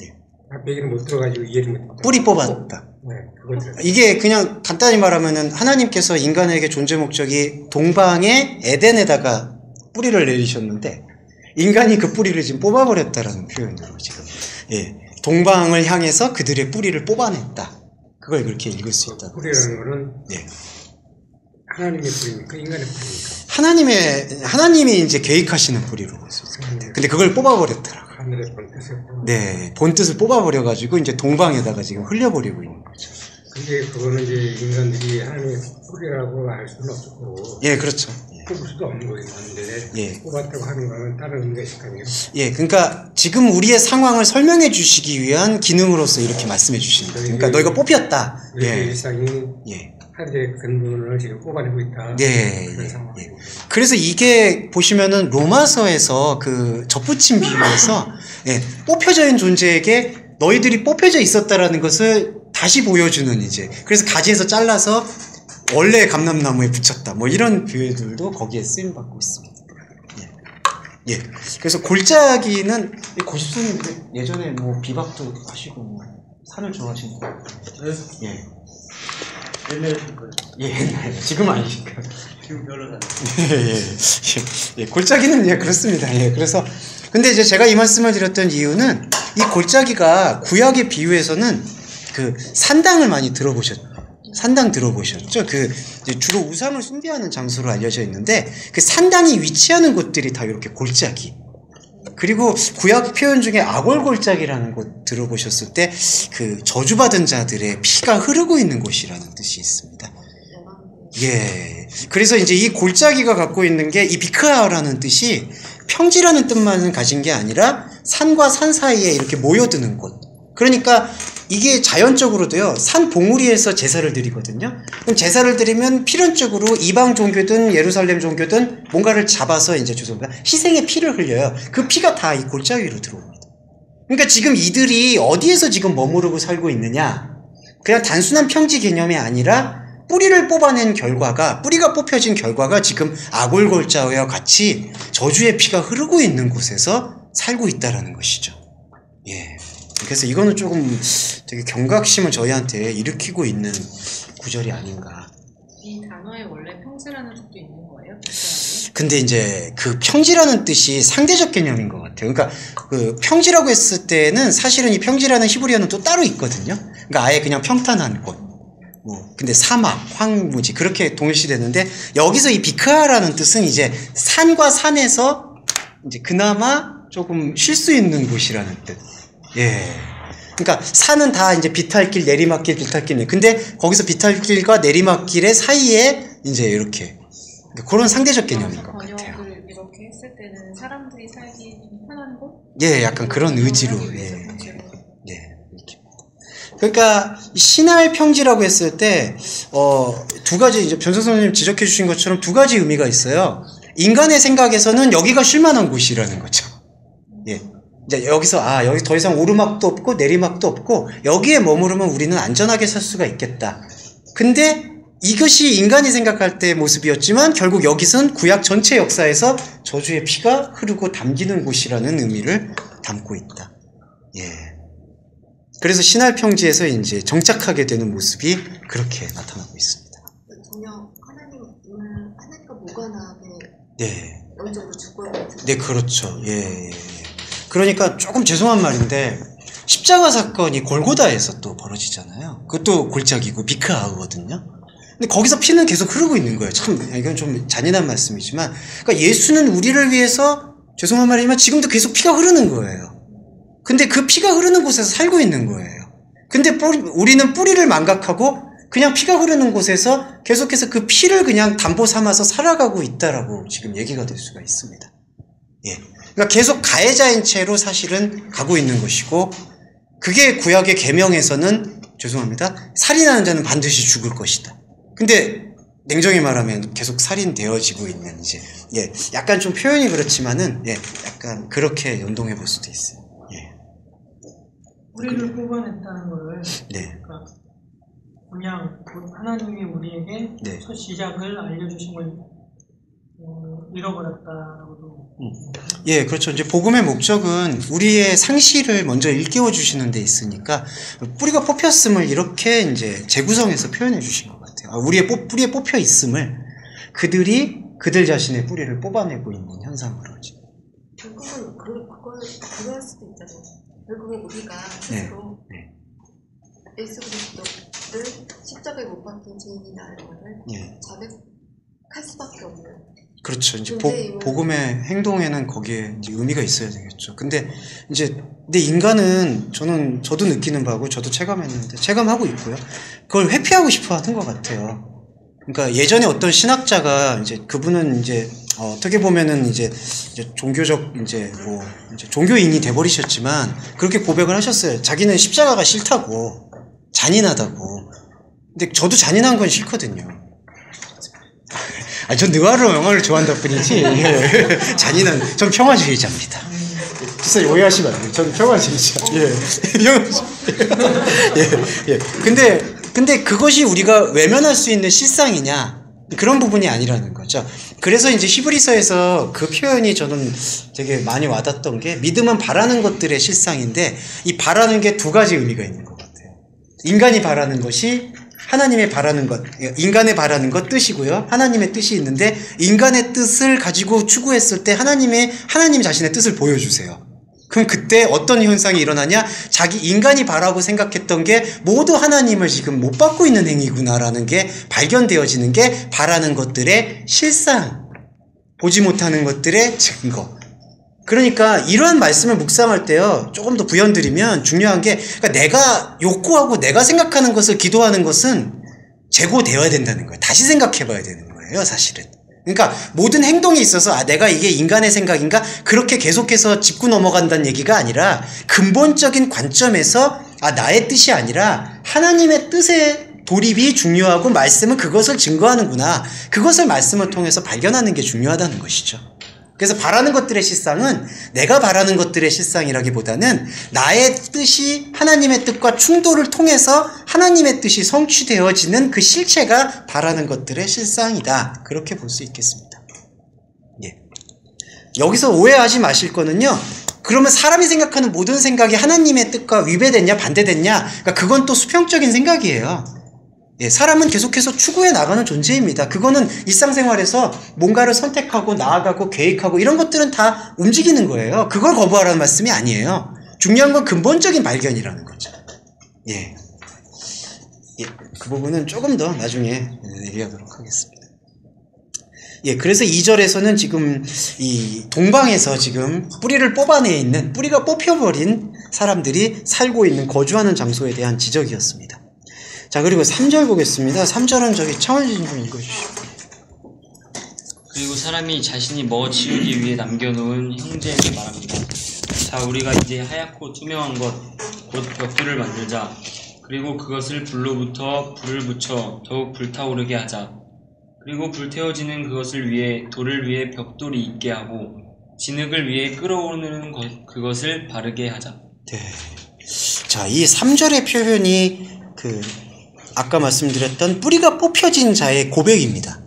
예. 앞에 얘기를 못 들어가지고 이해를 못했다. 뿌리 뽑았다. 네, 그거 들었어요. 이게 그냥 간단히 말하면은 하나님께서 인간에게 존재 목적이 동방의 에덴에다가 뿌리를 내리셨는데 인간이 그 뿌리를 지금 뽑아버렸다라는 표현으로 지금, 예, 동방을 향해서 그들의 뿌리를 뽑아냈다. 그걸 그렇게 읽을 수 있다. 뿌리라는 거는 예. 하나님의 뿌리입니까? 인간의 뿌리입니까? 하나님이 이제 계획하시는 뿌리로 볼 수 있을 것 같아요. 근데 그걸 뽑아버렸더라고요. 하늘의 본 뜻을. 네, 본 뜻을 뽑아버려가지고 이제 동방에다가 지금 흘려버리고 있는 거죠. 근데 그거는 이제 인간들이 하나님의 뿌리라고 알 수는 없고. 예, 그렇죠. 뽑을 수도 없는 거였는데. 예. 뽑았다고 하는 거는 다른 의미가 있을 거 아니에요? 예, 그러니까 지금 우리의 상황을 설명해 주시기 위한 기능으로서 이렇게 말씀해 주시는 거예요. 그러니까 너희가 뽑혔다. 우리의 예. 일상이 예. 하늘의 근본을 지금 뽑아내고 있다. 네, 그런 예, 상황이에요. 그래서 이게 보시면은 로마서에서 그 접붙임 비유에서, 예, 뽑혀져 있는 존재에게 너희들이 뽑혀져 있었다라는 것을 다시 보여주는, 이제 그래서 가지에서 잘라서 원래 감람나무에 붙였다, 뭐 이런 비유들도 거기에 쓰임 받고 있습니다. 예. 예. 그래서 골짜기는 고집사님 예전에 뭐 비박도 하시고 뭐 산을 좋아하시는 거 같아요. 예. 옛날에 예, 옛날에. 지금 아니니까. 지금 별로 안 예, 예. 예, 골짜기는, 예, 그렇습니다. 예, 그래서, 근데 이제 제가 이 말씀을 드렸던 이유는 이 골짜기가 구약의 비유에서는 그 산당을 많이 산당 들어보셨죠? 그 이제 주로 우상을 숭배하는 장소로 알려져 있는데 그 산당이 위치하는 곳들이 다 이렇게 골짜기. 그리고 구약 표현 중에 아골골짜기라는 곳 들어보셨을 때 그 저주받은 자들의 피가 흐르고 있는 곳이라는 뜻이 있습니다. 예. 그래서 이제 이 골짜기가 갖고 있는 게 이 비크하라는 뜻이 평지라는 뜻만 가진 게 아니라 산과 산 사이에 이렇게 모여드는 곳. 그러니까 이게 자연적으로도요, 산 봉우리에서 제사를 드리거든요. 그럼 제사를 드리면 필연적으로 이방 종교든 예루살렘 종교든 뭔가를 잡아서 이제 죄송합니다, 희생의 피를 흘려요. 그 피가 다 이 골짜기 위로 들어옵니다. 그러니까 지금 이들이 어디에서 지금 머무르고 살고 있느냐? 그냥 단순한 평지 개념이 아니라 뿌리를 뽑아낸 결과가, 뿌리가 뽑혀진 결과가 지금 아골골짜와 같이 저주의 피가 흐르고 있는 곳에서 살고 있다라는 것이죠. 예. 그래서 이거는 조금 되게 경각심을 저희한테 일으키고 있는 구절이 아닌가. 이 단어에 원래 평지라는 뜻도 있는 거예요? 근데 이제 그 평지라는 뜻이 상대적 개념인 것 같아요. 그러니까 그 평지라고 했을 때는 사실은 이 평지라는 히브리어는 또 따로 있거든요. 그러니까 아예 그냥 평탄한 곳. 뭐 근데 사막, 황무지 그렇게 동일시되는데 여기서 이 비크하라는 뜻은 이제 산과 산에서 이제 그나마 조금 쉴 수 있는 곳이라는 뜻. 예. 그러니까 산은 다 이제 비탈길, 내리막길, 비탈길. 근데 거기서 비탈길과 내리막길의 사이에 이제 이렇게 그런 상대적 개념인 것 같아요. 번역을 이렇게 했을 때는 사람들이 살기 좀 편한 곳? 예, 약간 그런 의지로. 예. 예. 이렇게. 그러니까 신할 평지라고 했을 때 두 가지, 이제 변선 선생님 지적해 주신 것처럼 두 가지 의미가 있어요. 인간의 생각에서는 여기가 쉴만한 곳이라는 거죠. 예. 이제 여기서 여기 더 이상 오르막도 없고 내리막도 없고 여기에 머무르면 우리는 안전하게 살 수가 있겠다. 근데 이것이 인간이 생각할 때의 모습이었지만 결국 여기선 구약 전체 역사에서 저주의 피가 흐르고 담기는 곳이라는 의미를 담고 있다. 예. 그래서 신할평지에서 이제 정착하게 되는 모습이 그렇게 나타나고 있습니다. 전혀 하나님과 무관하게 네. 영적으로 죽어야 되는. 네, 그렇죠. 예. 그러니까 조금 죄송한 말인데 십자가 사건이 골고다에서 또 벌어지잖아요. 그것도 골짜기고 비크아우거든요. 근데 거기서 피는 계속 흐르고 있는 거예요. 참 이건 좀 잔인한 말씀이지만, 그러니까 예수는 우리를 위해서 죄송한 말이지만 지금도 계속 피가 흐르는 거예요. 근데 그 피가 흐르는 곳에서 살고 있는 거예요. 근데 우리는 뿌리를 망각하고 그냥 피가 흐르는 곳에서 계속해서 그 피를 그냥 담보 삼아서 살아가고 있다라고 지금 얘기가 될 수가 있습니다. 예. 그러니까 계속 가해자인 채로 사실은 가고 있는 것이고, 그게 구약의 계명에서는 죄송합니다. 살인하는 자는 반드시 죽을 것이다. 근데 냉정히 말하면 계속 살인되어지고 있는 이제 약간 좀 표현이 그렇지만은 약간 그렇게 연동해 볼 수도 있어요. 예. 우리를 뽑아냈다는 거를 네. 그러니까 그냥 하나님이 우리에게 네. 첫 시작을 알려주신 걸 잃어버렸다라고도. 예, 그렇죠. 이제 복음의 목적은 우리의 상실을 먼저 일깨워 주시는 데 있으니까 뿌리가 뽑혔음을 이렇게 이제 재구성해서 표현해 주신 것 같아요. 우리의 뿌리에 뽑혀 있음을 그들이 그들 자신의 뿌리를 뽑아내고 있는 현상으로. 결국은 그럴 수도 있잖아요. 결국은 우리가 스스로 예수 그리스도를 십자가에 못 박힌 죄인이라는 것을 자백할 수밖에 없는. 그렇죠. 이제 복음의 행동에는 거기에 이제 의미가 있어야 되겠죠. 근데 인간은 저도 느끼는 바고 저도 체감하고 있고요. 그걸 회피하고 싶어 하는 것 같아요. 그러니까 예전에 어떤 신학자가 이제 그분은 이제 어떻게 보면은 이제 종교적 이제 종교인이 돼버리셨지만 그렇게 고백을 하셨어요. 자기는 십자가가 싫다고, 잔인하다고. 근데 저도 잔인한 건 싫거든요. 전 느와르 영화를 좋아한다 뿐이지 잔인한, 전 평화주의자입니다. 진짜 오해하시면 안 돼요. 저는 평화주의자. 근데 그것이 우리가 외면할 수 있는 실상이냐, 그런 부분이 아니라는 거죠. 그래서 이제 히브리서에서 그 표현이 저는 되게 많이 와닿았던 게, 믿음은 바라는 것들의 실상인데, 이 바라는 게 두 가지 의미가 있는 것 같아요. 인간이 바라는 것이 하나님의 바라는 것, 인간의 바라는 것 뜻이고요. 하나님의 뜻이 있는데, 인간의 뜻을 가지고 추구했을 때 하나님 자신의 뜻을 보여주세요. 그럼 그때 어떤 현상이 일어나냐? 인간이 바라고 생각했던 게 모두 하나님을 지금 못 받고 있는 행위구나라는 게 발견되어지는 게 바라는 것들의 실상, 보지 못하는 것들의 증거. 그러니까 이러한 말씀을 묵상할 때요, 조금 더 부연드리면 중요한 게, 그러니까 내가 욕구하고 내가 생각하는 것을 기도하는 것은 제고되어야 된다는 거예요. 다시 생각해 봐야 되는 거예요, 사실은. 그러니까 모든 행동에 있어서 내가 이게 인간의 생각인가? 그렇게 계속해서 짚고 넘어간다는 얘기가 아니라, 근본적인 관점에서 나의 뜻이 아니라 하나님의 뜻에 돌입이 중요하고, 말씀은 그것을 증거하는구나. 그것을 말씀을 통해서 발견하는 게 중요하다는 것이죠. 그래서 바라는 것들의 실상은 내가 바라는 것들의 실상이라기보다는 나의 뜻이 하나님의 뜻과 충돌을 통해서 하나님의 뜻이 성취되어지는 그 실체가 바라는 것들의 실상이다. 그렇게 볼 수 있겠습니다. 여기서 오해하지 마실 거는요, 그러면 사람이 생각하는 모든 생각이 하나님의 뜻과 위배됐냐 반대됐냐, 그러니까 그건 또 수평적인 생각이에요. 사람은 계속해서 추구해 나가는 존재입니다. 그거는 일상생활에서 뭔가를 선택하고 나아가고 계획하고 이런 것들은 다 움직이는 거예요. 그걸 거부하라는 말씀이 아니에요. 중요한 건 근본적인 발견이라는 거죠. 그 부분은 조금 더 나중에 얘기하도록 하겠습니다. 그래서 2절에서는 지금 이 동방에서 지금 뿌리를 뽑아내 있는, 뿌리가 뽑혀버린 사람들이 살고 있는, 거주하는 장소에 대한 지적이었습니다. 자, 그리고 3절 보겠습니다. 3절은 저기 창원진 좀 읽어주시죠. 그리고 사람이 자신이 먹어치우기 위해 남겨놓은 형제에게 말합니다. 자, 우리가 이제 하얗고 투명한 것, 곧 벽돌을 만들자. 그리고 그것을 불로부터 불을 붙여 더욱 불타오르게 하자. 그리고 불태워지는 그것을 위해 돌을 위해 벽돌이 있게 하고 진흙을 위해 끓어오르는 그것을 바르게 하자. 자, 이 3절의 표현이 아까 말씀드렸던 뿌리가 뽑혀진 자의 고백입니다.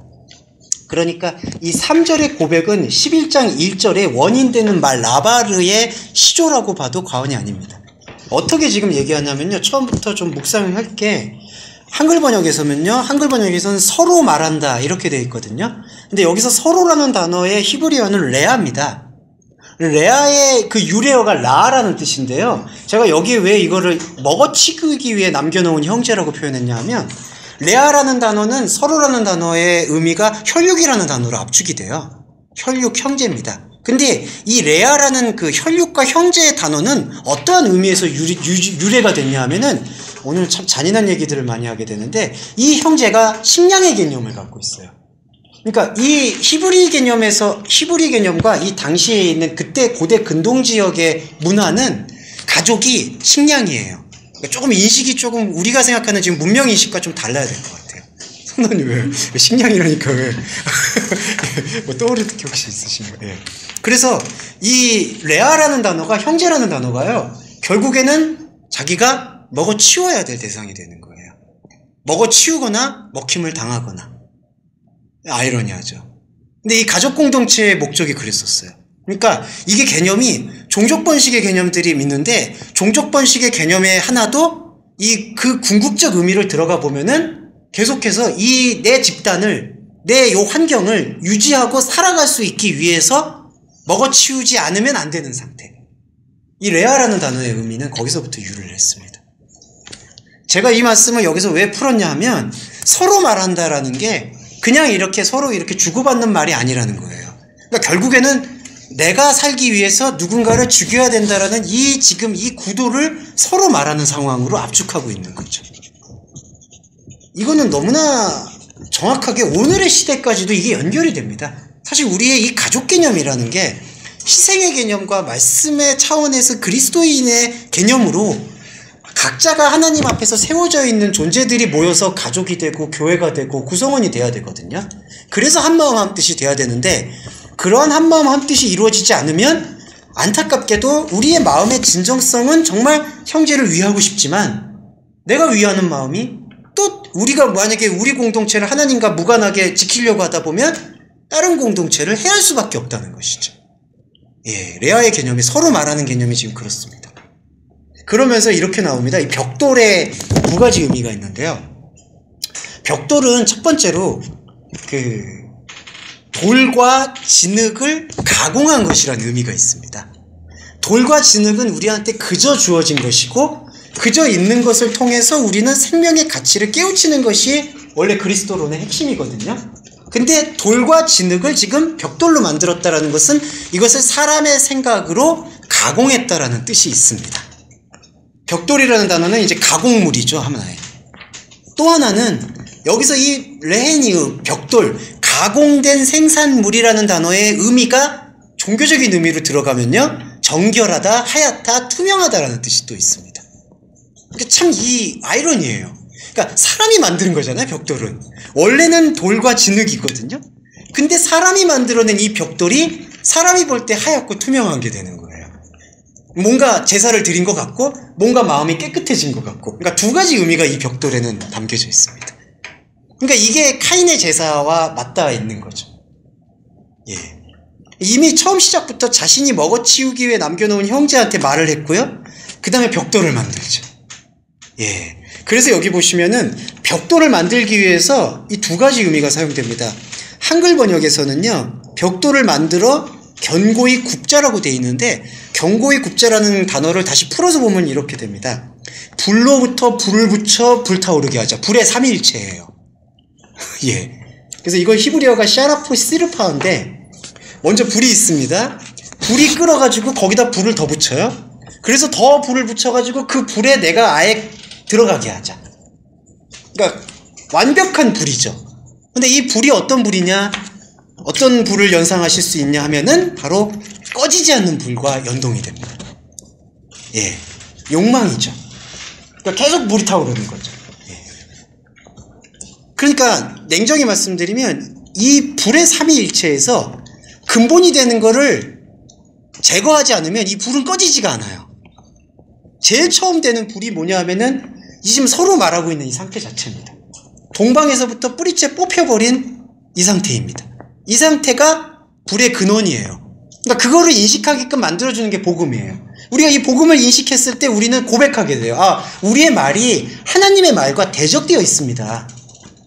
그러니까 이 3절의 고백은 11장 1절의 원인되는 말 라바르의 시조라고 봐도 과언이 아닙니다. 어떻게 지금 얘기하냐면요. 처음부터 좀 묵상을 할게. 한글 번역에서는 서로 말한다 이렇게 되어 있거든요. 근데 여기서 서로라는 단어의 히브리어는 레아입니다. 레아의 그 유래어가 라라는 뜻인데요. 제가 여기에 왜 이거를 먹어치기 위해 남겨놓은 형제라고 표현했냐 하면 레아라는 단어는 서로라는 단어의 의미가 혈육이라는 단어로 압축이 돼요. 혈육 형제입니다. 근데 이 레아라는 그 혈육과 형제의 단어는 어떠한 의미에서 유래가 됐냐 하면은 오늘 참 잔인한 얘기들을 많이 하게 되는데 이 형제가 식량의 개념을 갖고 있어요. 그러니까 이 히브리 개념과 이 당시에 있는 그때 고대 근동 지역의 문화는 가족이 식량이에요. 그러니까 조금 인식이 조금 우리가 생각하는 지금 문명 인식과 좀 달라야 될 것 같아요. 선언이 왜 식량이라니까 왜 뭐 떠오르는 게 혹시 있으신가요? 예. 그래서 이 레아라는 단어가 형제라는 단어가요. 결국에는 자기가 먹어치워야 될 대상이 되는 거예요. 먹어치우거나 먹힘을 당하거나. 아이러니하죠. 근데 이 가족 공동체의 목적이 그랬었어요. 그러니까 이게 개념이 종족 번식의 개념들이 있는데 종족 번식의 개념의 하나도 그 궁극적 의미를 들어가 보면은 계속해서 이 내 집단을 내 요 환경을 유지하고 살아갈 수 있기 위해서 먹어치우지 않으면 안 되는 상태. 이 레아라는 단어의 의미는 거기서부터 유래를 했습니다. 제가 이 말씀을 여기서 왜 풀었냐 하면 서로 말한다라는 게 그냥 이렇게 서로 이렇게 주고받는 말이 아니라는 거예요. 그러니까 결국에는 내가 살기 위해서 누군가를 죽여야 된다라는 지금 이 구도를 서로 말하는 상황으로 압축하고 있는 거죠. 이거는 너무나 정확하게 오늘의 시대까지도 이게 연결이 됩니다. 사실 우리의 이 가족 개념이라는 게 희생의 개념과 말씀의 차원에서 그리스도인의 개념으로 각자가 하나님 앞에서 세워져 있는 존재들이 모여서 가족이 되고 교회가 되고 구성원이 돼야 되거든요. 그래서 한마음 한뜻이 돼야 되는데 그러한 한마음 한뜻이 이루어지지 않으면 안타깝게도 우리의 마음의 진정성은 정말 형제를 위하고 싶지만 내가 위하는 마음이 또 우리가 만약에 우리 공동체를 하나님과 무관하게 지키려고 하다 보면 다른 공동체를 해할 수밖에 없다는 것이죠. 예, 레아의 개념이 서로 말하는 개념이 지금 그렇습니다. 그러면서 이렇게 나옵니다. 이 벽돌에 두 가지 의미가 있는데요. 벽돌은 첫 번째로 돌과 진흙을 가공한 것이라는 의미가 있습니다. 돌과 진흙은 우리한테 그저 주어진 것이고 그저 있는 것을 통해서 우리는 생명의 가치를 깨우치는 것이 원래 그리스도론의 핵심이거든요. 근데 돌과 진흙을 지금 벽돌로 만들었다라는 것은 이것을 사람의 생각으로 가공했다라는 뜻이 있습니다. 벽돌이라는 단어는 이제 가공물이죠, 하나의. 또 하나는 여기서 이 레헤니의 벽돌, 가공된 생산물이라는 단어의 의미가 종교적인 의미로 들어가면요, 정결하다, 하얗다, 투명하다라는 뜻이 또 있습니다. 그러니까 참 이 아이러니예요. 그러니까 사람이 만드는 거잖아요, 벽돌은. 원래는 돌과 진흙이거든요. 근데 사람이 만들어낸 이 벽돌이 사람이 볼 때 하얗고 투명한 게 되는 거예요. 뭔가 제사를 드린 것 같고 뭔가 마음이 깨끗해진 것 같고, 그러니까 두 가지 의미가 이 벽돌에는 담겨져 있습니다. 그러니까 이게 카인의 제사와 맞닿아 있는 거죠. 예. 이미 처음 시작부터 자신이 먹어치우기 위해 남겨놓은 형제한테 말을 했고요. 그 다음에 벽돌을 만들죠. 예. 그래서 여기 보시면은 벽돌을 만들기 위해서 이 두 가지 의미가 사용됩니다. 한글 번역에서는요, 벽돌을 만들어 견고히 굽자라고 되어 있는데, 견고히 굽자라는 단어를 다시 풀어서 보면 이렇게 됩니다. 불로부터 불을 붙여 불타오르게 하자. 불의 삼위일체예요. 예. 그래서 이걸 히브리어가 샤라포 시르파인데, 먼저 불이 있습니다. 불이 끓어가지고 거기다 불을 더 붙여요. 그래서 더 불을 붙여가지고 그 불에 내가 아예 들어가게 하자. 그러니까 완벽한 불이죠. 근데 이 불이 어떤 불이냐, 어떤 불을 연상하실 수 있냐 하면은 바로 꺼지지 않는 불과 연동이 됩니다. 예, 욕망이죠. 그러니까 계속 불이 타오르는 거죠. 예. 그러니까 냉정히 말씀드리면 이 불의 삼위일체에서 근본이 되는 거를 제거하지 않으면 이 불은 꺼지지가 않아요. 제일 처음 되는 불이 뭐냐 하면은 이 지금 서로 말하고 있는 이 상태 자체입니다. 동방에서부터 뿌리째 뽑혀버린 이 상태입니다. 이 상태가 불의 근원이에요. 그러니까 그거를 인식하게끔 만들어주는 게 복음이에요. 우리가 이 복음을 인식했을 때 우리는 고백하게 돼요. 아, 우리의 말이 하나님의 말과 대적되어 있습니다.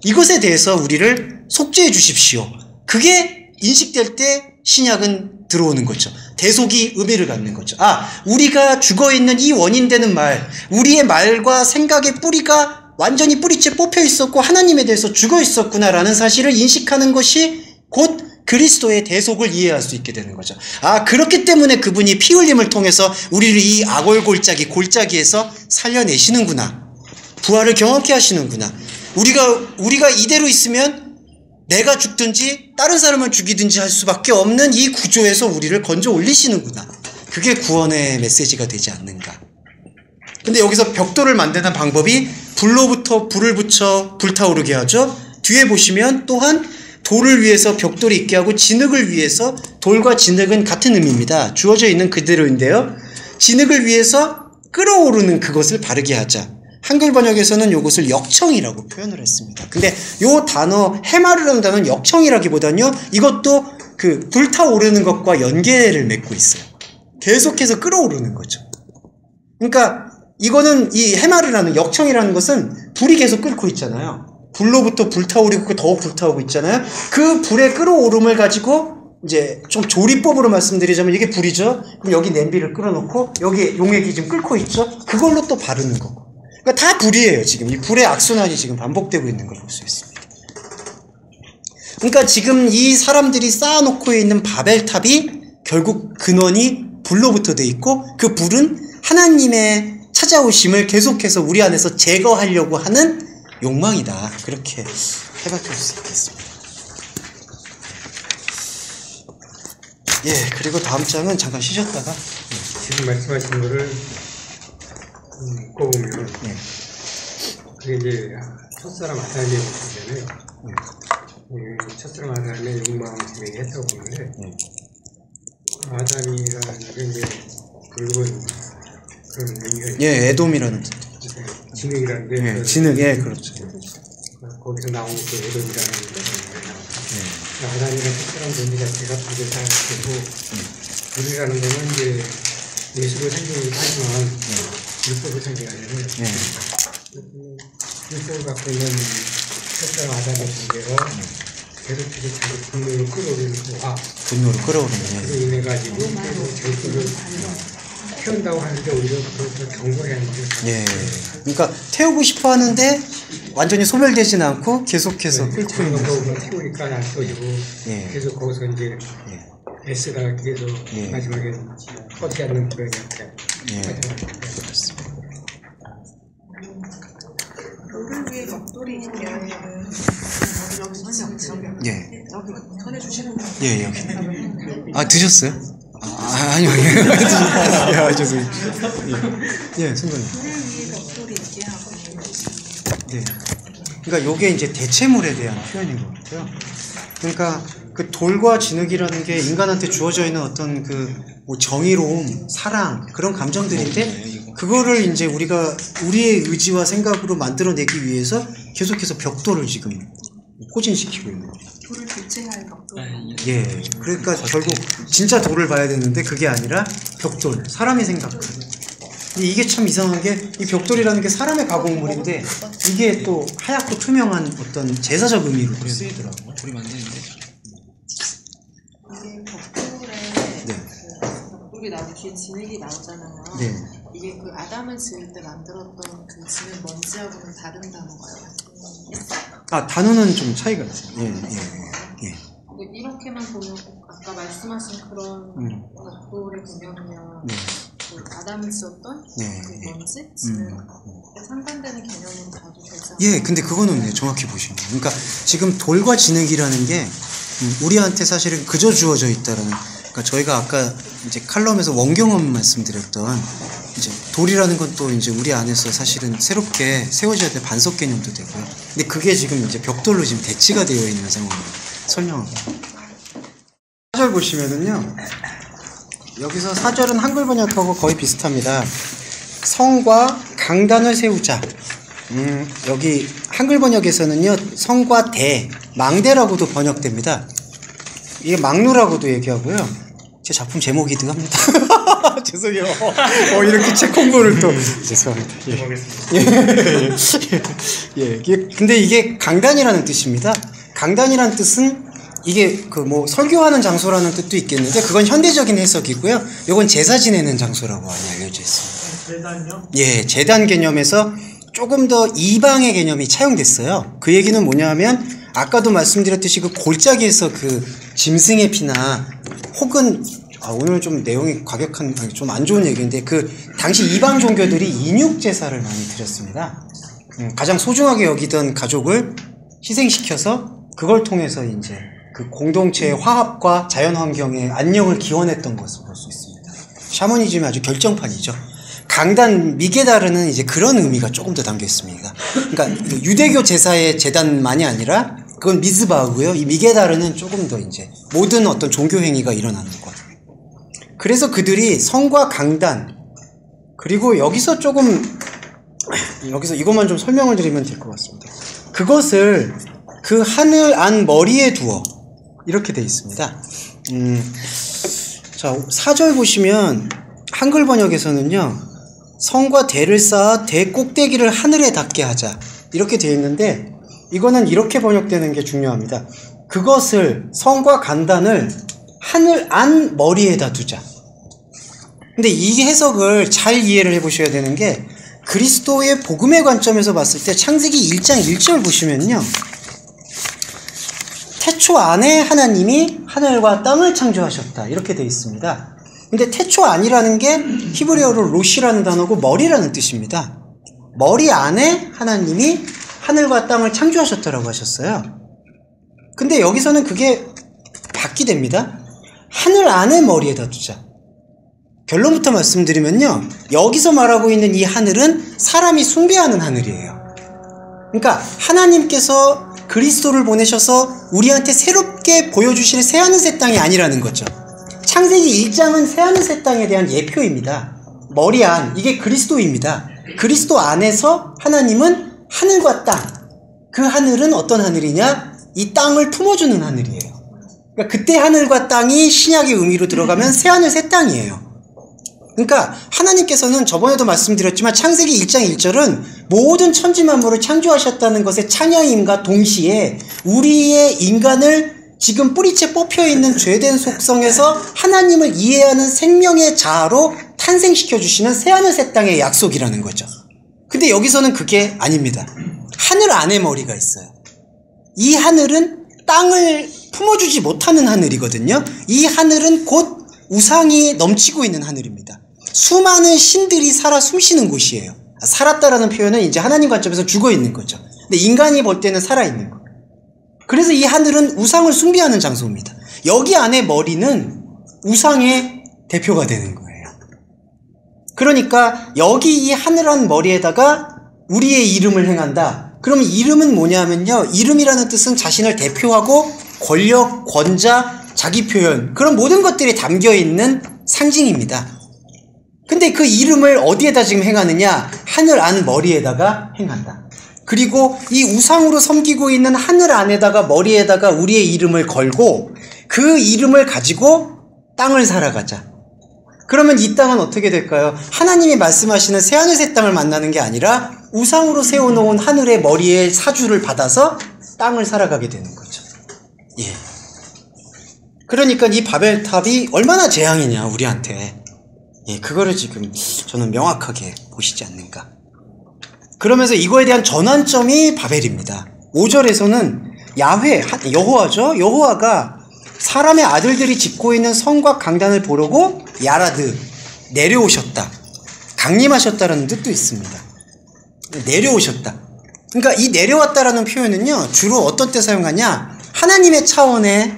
이것에 대해서 우리를 속죄해 주십시오. 그게 인식될 때 신약은 들어오는 거죠. 대속이 의미를 갖는 거죠. 아, 우리가 죽어있는 이 원인되는 말, 우리의 말과 생각의 뿌리가 완전히 뿌리째 뽑혀 있었고 하나님에 대해서 죽어 있었구나라는 사실을 인식하는 것이 곧 그리스도의 대속을 이해할 수 있게 되는 거죠. 아, 그렇기 때문에 그분이 피 흘림을 통해서 우리를 이 악골골짜기, 골짜기에서 살려내시는구나. 부활을 경험케 하시는구나. 우리가 이대로 있으면 내가 죽든지 다른 사람을 죽이든지 할 수밖에 없는 이 구조에서 우리를 건져 올리시는구나. 그게 구원의 메시지가 되지 않는가. 근데 여기서 벽돌을 만드는 방법이 불로부터 불을 붙여 불타오르게 하죠. 뒤에 보시면 또한 돌을 위해서 벽돌이 있게 하고 진흙을 위해서, 돌과 진흙은 같은 의미입니다. 주어져 있는 그대로인데요. 진흙을 위해서 끌어오르는 그것을 바르게 하자. 한글 번역에서는 이것을 역청이라고 표현을 했습니다. 근데 이 단어, 해마르라는 단어는 역청이라기보다는요, 이것도 그 불타오르는 것과 연계를 맺고 있어요. 계속해서 끌어오르는 거죠. 그러니까 이거는 이 해마르라는 역청이라는 것은 불이 계속 끓고 있잖아요. 불로부터 불타오르고 더욱 불타오고 있잖아요. 그 불의 끌어오름을 가지고 이제 좀 조리법으로 말씀드리자면 이게 불이죠. 그럼 여기 냄비를 끌어놓고 여기 용액이 지금 끓고 있죠. 그걸로 또 바르는 거고. 그러니까 다 불이에요. 지금 이 불의 악순환이 지금 반복되고 있는 걸 볼 수 있습니다. 그러니까 지금 이 사람들이 쌓아놓고 있는 바벨탑이 결국 근원이 불로부터 돼 있고 그 불은 하나님의 찾아오심을 계속해서 우리 안에서 제거하려고 하는 욕망이다. 그렇게 해박할 수 있겠습니다. 예, 그리고 다음 장은 잠깐 쉬셨다가 지금 말씀하신 거를 읽어보면 그게 이제 첫사람 아담의 모습이잖아요. 첫사람 아담의 욕망 때문에 했다고 보는데 아담이라는 게 이제 붉은 그런 의미가 예, 에돔이라는 진흙이라는 게 예, 진흙, 예, 그렇죠. 거기서 나온 그 에돔이라는 아담이라는 특별한 존재 자체가 불을 사용되고 불이라는 거는 이제 예수로 생기긴 하지만 율법을 생겨하려면 율법을 갖고 있는 첫사람 아담의 존재가 계속해서 자기 분노를 끌어오르는 거가 분노를 끌어오르는 그로 인해 가지고 결국을 태운다고 하는데 오히려 그것을 경고해야 하는 거예요. 예. 그러니까 태우고 싶어 하는데 완전히 소멸되지는 않고 계속해서 끌고 있는 거고 태우니까 안 떠지고 계속 거기서 이제 애쓰다가 계속 마지막에 꺼지 않는 그런 형태. 돌을 위해 벽돌이 있냐는 예. 여기 전해주시는 거. 예, 여기. 아, 드셨어요? 아니요. 야, 저기. 예, 선생님. 돌을 위해 벽돌이 있게 하고. 네. 그러니까 요게 이제 대체물에 대한 표현인 것 같아요. 그러니까 그 돌과 진흙이라는 게 인간한테 주어져 있는 어떤 그 뭐 정의로움, 사랑, 그런 감정들인데 그거를 이제 우리가 우리의 의지와 생각으로 만들어내기 위해서 계속해서 벽돌을 지금 포진시키고 있는 거죠. 돌을 교체할 벽돌. 예. 그러니까 결국 진짜 돌을 봐야 되는데 그게 아니라 벽돌, 사람이 생각하는. 근데 이게 참 이상한 게 이 벽돌이라는 게 사람의 가공물인데 이게 또 하얗고 투명한 어떤 제사적 의미로 또 쓰이더라고요. 돌이 만드는데. 이게 벽돌에 벽돌이 나오고 뒤에 진흙이 나오잖아요. 네. 이게 그 아담을 지을 때 만들었던 그 진흙 먼지하고는 다른 단어가요. 아, 단어는 좀 차이가 있어요. 예. 근데 이렇게만 보면 아까 말씀하신 그런 벽돌의 개념이면 그 아담을 지었던 그 먼지, 진흙 상반되는 개념으로 봐도 되지 않나요? 예, 근데 그거는 정확히 보시면 돼요. 그러니까 지금 돌과 진흙이라는 게 우리한테 사실은 그저 주어져 있다라는. 그러니까 저희가 아까 이제 칼럼에서 원경험 말씀드렸던 이제 돌이라는 건 또 이제 우리 안에서 사실은 새롭게 세워져야 될 반석 개념도 되고요. 근데 그게 지금 이제 벽돌로 지금 대치가 되어 있는 상황을 설명합니다. 4절 보시면은요. 여기서 4절은 한글 번역하고 거의 비슷합니다. 성과 강단을 세우자. 여기 한글 번역에서는요. 성과 대, 망대라고도 번역됩니다. 이게 막루라고도 얘기하고요. 제 작품 제목이기도 합니다. 죄송해요. 이렇게 책 홍보를 또 죄송합니다. 근데 이게 강단이라는 뜻입니다. 강단이라는 뜻은 이게 그 뭐 설교하는 장소라는 뜻도 있겠는데 그건 현대적인 해석이고요. 이건 제사 지내는 장소라고 많이 알려져 있습니다. 재단요? 예, 재단 개념에서 조금 더 이방의 개념이 차용됐어요. 그 얘기는 뭐냐면 아까도 말씀드렸듯이 그 골짜기에서 그 짐승의 피나 혹은 오늘 좀 내용이 과격한 좀 안 좋은 얘기인데 그 당시 이방 종교들이 인육 제사를 많이 드렸습니다. 가장 소중하게 여기던 가족을 희생시켜서 그걸 통해서 이제 그 공동체의 화합과 자연 환경의 안녕을 기원했던 것을 볼 수 있습니다. 샤머니즘이 아주 결정판이죠. 강단 미게다르는 이제 그런 의미가 조금 더 담겨 있습니다. 그러니까 유대교 제사의 제단만이 아니라 그건 미즈바고요. 이 미게다르는 조금 더 이제 모든 어떤 종교 행위가 일어나는 것. 그래서 그들이 성과 강단 그리고 여기서 이것만 좀 설명을 드리면 될 것 같습니다. 그것을 그 하늘 안 머리에 두어 이렇게 돼 있습니다. 자 4절 보시면 한글 번역에서는요. 성과 대를 쌓아 대 꼭대기를 하늘에 닿게 하자 이렇게 되어 있는데 이거는 이렇게 번역되는 게 중요합니다. 그것을 성과 강단을 하늘 안 머리에다 두자. 근데 이 해석을 잘 이해를 해보셔야 되는 게 그리스도의 복음의 관점에서 봤을 때 창세기 1장 1절 보시면요. 태초 안에 하나님이 하늘과 땅을 창조하셨다 이렇게 되어 있습니다. 근데 태초 안이라는 게 히브리어로 로시라는 단어고 머리라는 뜻입니다. 머리 안에 하나님이 하늘과 땅을 창조하셨다라고 하셨어요. 근데 여기서는 그게 바뀌됩니다. 하늘 안에 머리에다 두자. 결론부터 말씀드리면요. 여기서 말하고 있는 이 하늘은 사람이 숭배하는 하늘이에요. 그러니까 하나님께서 그리스도를 보내셔서 우리한테 새롭게 보여주실 새하늘 새 땅이 아니라는 거죠. 창세기 1장은 새하늘 새 땅에 대한 예표입니다. 머리 안, 이게 그리스도입니다. 그리스도 안에서 하나님은 하늘과 땅, 그 하늘은 어떤 하늘이냐? 이 땅을 품어주는 하늘이에요. 그러니까 그때 하늘과 땅이 신약의 의미로 들어가면 새하늘 새 땅이에요. 그러니까 하나님께서는 저번에도 말씀드렸지만 창세기 1장 1절은 모든 천지 만물을 창조하셨다는 것의 찬양임과 동시에 우리의 인간을 지금 뿌리채 뽑혀있는 죄된 속성에서 하나님을 이해하는 생명의 자아로 탄생시켜주시는 새하늘 새 땅의 약속이라는 거죠. 근데 여기서는 그게 아닙니다. 하늘 안에 머리가 있어요. 이 하늘은 땅을 품어주지 못하는 하늘이거든요. 이 하늘은 곧 우상이 넘치고 있는 하늘입니다. 수많은 신들이 살아 숨쉬는 곳이에요. 살았다라는 표현은 이제 하나님 관점에서 죽어 있는 거죠. 근데 인간이 볼 때는 살아있는 거예요. 그래서 이 하늘은 우상을 숭배하는 장소입니다. 여기 안에 머리는 우상의 대표가 되는 거예요. 그러니까 여기 이 하늘한 머리에다가 우리의 이름을 행한다. 그러면 이름은 뭐냐면요. 이름이라는 뜻은 자신을 대표하고 권력, 권자, 자기 표현 그런 모든 것들이 담겨있는 상징입니다. 근데 그 이름을 어디에다 지금 행하느냐? 하늘 안 머리에다가 행한다. 그리고 이 우상으로 섬기고 있는 하늘 안에다가 머리에다가 우리의 이름을 걸고 그 이름을 가지고 땅을 살아가자. 그러면 이 땅은 어떻게 될까요? 하나님이 말씀하시는 새하늘 새 땅을 만나는 게 아니라 우상으로 세워놓은 하늘의 머리에 사주를 받아서 땅을 살아가게 되는 거죠. 예. 그러니까 이 바벨탑이 얼마나 재앙이냐 우리한테. 예, 그거를 지금 저는 명확하게 보시지 않는가. 그러면서 이거에 대한 전환점이 바벨입니다. 5절에서는 야훼, 여호와죠. 여호와가 사람의 아들들이 짓고 있는 성과 강단을 보려고 야라드, 내려오셨다. 강림하셨다라는 뜻도 있습니다. 내려오셨다. 그러니까 이 내려왔다라는 표현은요, 주로 어떤 때 사용하냐? 하나님의 차원의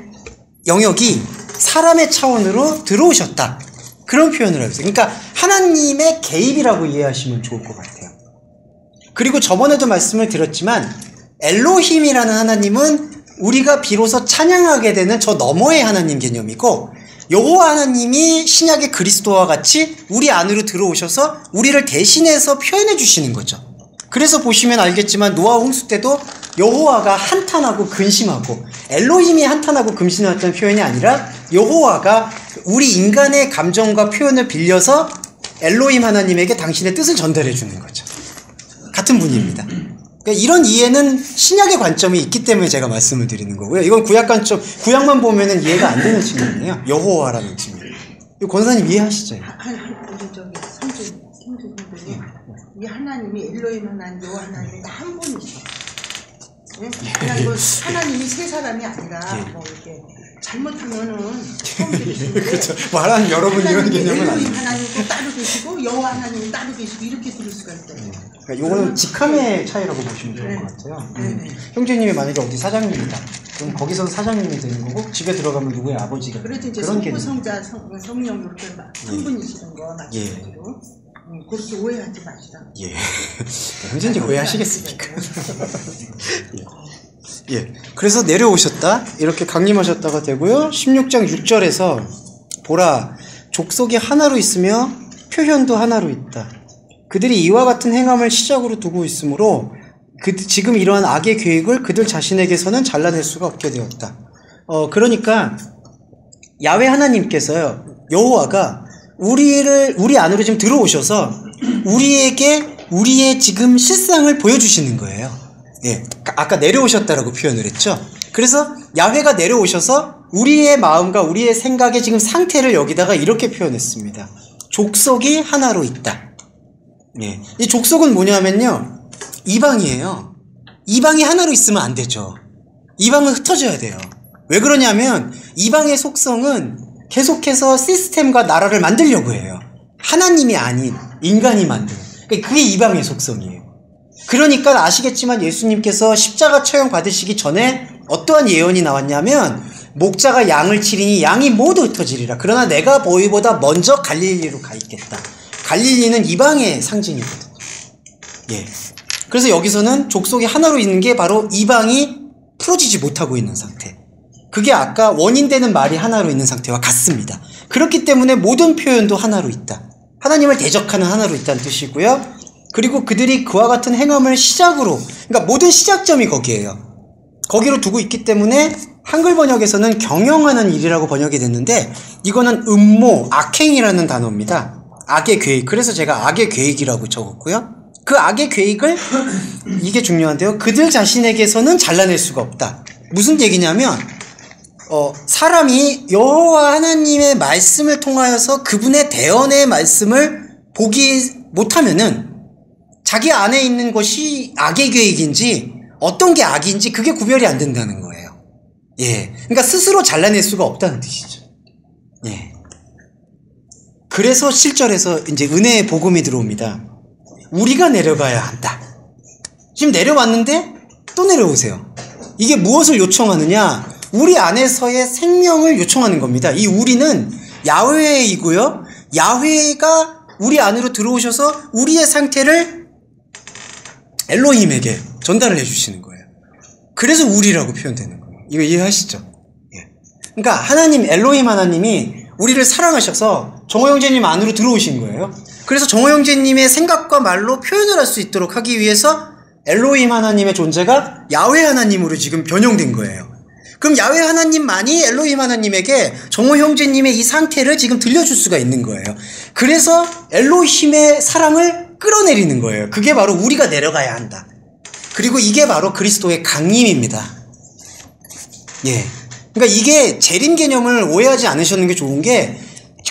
영역이 사람의 차원으로 들어오셨다. 그런 표현을 하고 있어요. 그러니까 하나님의 개입이라고 이해하시면 좋을 것 같아요. 그리고 저번에도 말씀을 드렸지만 엘로힘이라는 하나님은 우리가 비로소 찬양하게 되는 저 너머의 하나님 개념이고 여호와 하나님이 신약의 그리스도와 같이 우리 안으로 들어오셔서 우리를 대신해서 표현해 주시는 거죠. 그래서 보시면 알겠지만 노아 홍수 때도 여호와가 한탄하고 근심하고 엘로힘이 한탄하고 근심했던 표현이 아니라 여호와가 우리 인간의 감정과 표현을 빌려서 엘로힘 하나님에게 당신의 뜻을 전달해 주는 거죠. 같은 분입니다. 그러니까 이런 이해는 신약의 관점이 있기 때문에 제가 말씀을 드리는 거고요. 이건 구약 관점, 구약만 보면은 이해가 안 되는 측면이에요. 여호와라는 측면. 권사님 이해하시죠? 우리 저기 성주 성도님, 이 하나님이 엘로힘 하나님, 여호와 하나님이 다 한 분이셔. 예? 그냥 뭐 하나님이 세 사람이 아니라 뭐 이렇게 잘못하면은 처음 들으시는데 그렇죠. 말하는 여러분 이런 개념은 아니에요. 엘로힘 하나님도 따로 계시고 여호와 하나님이 따로 계시고 이렇게 들을 수가 있어요. 그러니까 이거는 직함의 차이라고 보시면 좋을 것 같아요. 형제님이 만약에 어디 사장님이다. 그럼 거기서는 사장님이 되는 거고 집에 들어가면 누구의 아버지가 그래도 이제 그런 성부, 성자, 성령 이렇게 한 분이시는 거 마찬가지로 그렇게 오해하지 마시라. 예. 형제님 오해하시겠습니까? 예. 그래서 내려오셨다. 이렇게 강림하셨다가 되고요. 16장 6절에서 보라, 족속이 하나로 있으며 표현도 하나로 있다. 그들이 이와 같은 행함을 시작으로 두고 있으므로 지금 이러한 악의 계획을 그들 자신에게서는 잘라낼 수가 없게 되었다. 그러니까 야훼 하나님께서요, 여호와가 우리 안으로 지금 들어오셔서 우리에게 우리의 지금 실상을 보여주시는 거예요. 예, 아까 내려오셨다라고 표현을 했죠. 그래서 야훼가 내려오셔서 우리의 마음과 우리의 생각의 지금 상태를 여기다가 이렇게 표현했습니다. 족속이 하나로 있다. 예, 이 족속은 뭐냐면요, 이방이에요. 이방이 하나로 있으면 안 되죠. 이방은 흩어져야 돼요. 왜 그러냐면 이방의 속성은 계속해서 시스템과 나라를 만들려고 해요. 하나님이 아닌 인간이 만든. 그게 이방의 속성이에요. 그러니까 아시겠지만 예수님께서 십자가 처형 받으시기 전에 어떠한 예언이 나왔냐면 목자가 양을 치리니 양이 모두 흩어지리라. 그러나 내가 너희보다 먼저 갈릴리로 가 있겠다. 갈릴리는 이방의 상징이거든요. 예. 그래서 여기서는 족속이 하나로 있는 게 바로 이방이 풀어지지 못하고 있는 상태. 그게 아까 원인되는 말이 하나로 있는 상태와 같습니다. 그렇기 때문에 모든 표현도 하나로 있다. 하나님을 대적하는 하나로 있다는 뜻이고요. 그리고 그들이 그와 같은 행함을 시작으로, 그러니까 모든 시작점이 거기에요. 거기로 두고 있기 때문에 한글 번역에서는 경영하는 일이라고 번역이 됐는데 이거는 음모, 악행이라는 단어입니다. 악의 계획. 그래서 제가 악의 계획이라고 적었고요. 그 악의 계획을, 이게 중요한데요, 그들 자신에게서는 잘라낼 수가 없다. 무슨 얘기냐면 사람이 여호와 하나님의 말씀을 통하여서 그분의 대언의 말씀을 보기 못하면은 자기 안에 있는 것이 악의 계획인지 어떤 게 악인지 그게 구별이 안 된다는 거예요. 예, 그러니까 스스로 잘라낼 수가 없다는 뜻이죠. 예. 그래서 7절에서 이제 은혜의 복음이 들어옵니다. 우리가 내려가야 한다. 지금 내려왔는데 또 내려오세요. 이게 무엇을 요청하느냐? 우리 안에서의 생명을 요청하는 겁니다. 이 우리는 야훼이고요. 야훼가 우리 안으로 들어오셔서 우리의 상태를 엘로힘에게 전달을 해주시는 거예요. 그래서 우리라고 표현되는 거예요. 이거 이해하시죠? 예. 그러니까 하나님, 엘로힘 하나님이 우리를 사랑하셔서 정호 형제님 안으로 들어오신 거예요. 그래서 정호 형제님의 생각과 말로 표현을 할 수 있도록 하기 위해서 엘로힘 하나님의 존재가 야훼 하나님으로 지금 변형된 거예요. 그럼 야훼 하나님만이 엘로힘 하나님에게 정호 형제님의 이 상태를 지금 들려줄 수가 있는 거예요. 그래서 엘로힘의 사랑을 끌어내리는 거예요. 그게 바로 우리가 내려가야 한다. 그리고 이게 바로 그리스도의 강림입니다. 예. 그러니까 이게 재림 개념을 오해하지 않으셨는 게 좋은 게,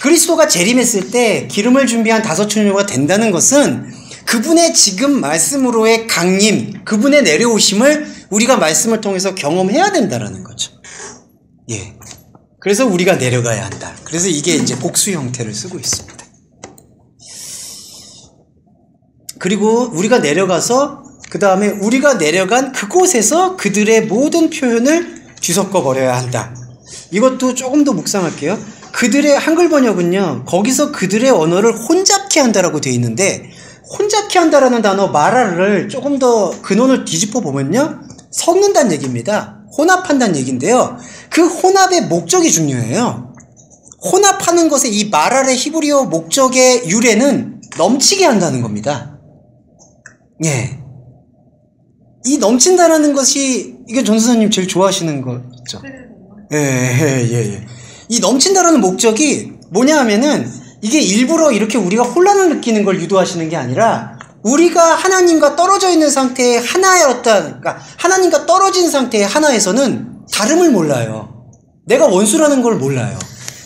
그리스도가 재림했을 때 기름을 준비한 5처녀가 된다는 것은 그분의 지금 말씀으로의 강림, 그분의 내려오심을 우리가 말씀을 통해서 경험해야 된다라는 거죠. 예. 그래서 우리가 내려가야 한다. 그래서 이게 이제 복수 형태를 쓰고 있습니다. 그리고 우리가 내려가서 그 다음에 우리가 내려간 그곳에서 그들의 모든 표현을 뒤섞어 버려야 한다. 이것도 조금 더 묵상할게요. 그들의 한글 번역은요, 거기서 그들의 언어를 혼잡케 한다라고 되어 있는데, 혼잡케 한다라는 단어 마라를 조금 더 근원을 뒤집어 보면요, 섞는다는 얘기입니다. 혼합한다는 얘기인데요, 그 혼합의 목적이 중요해요. 혼합하는 것의 이 마라의 히브리어 목적의 유래는 넘치게 한다는 겁니다. 예. 이 넘친다라는 것이 이게 전도사님 제일 좋아하시는 거죠. 예. 이 넘친다라는 목적이 뭐냐 하면은 이게 일부러 이렇게 우리가 혼란을 느끼는 걸 유도하시는 게 아니라 우리가 하나님과 떨어져 있는 상태의 하나의 그러니까 하나님과 떨어진 상태의 하나에서는 다름을 몰라요. 내가 원수라는 걸 몰라요.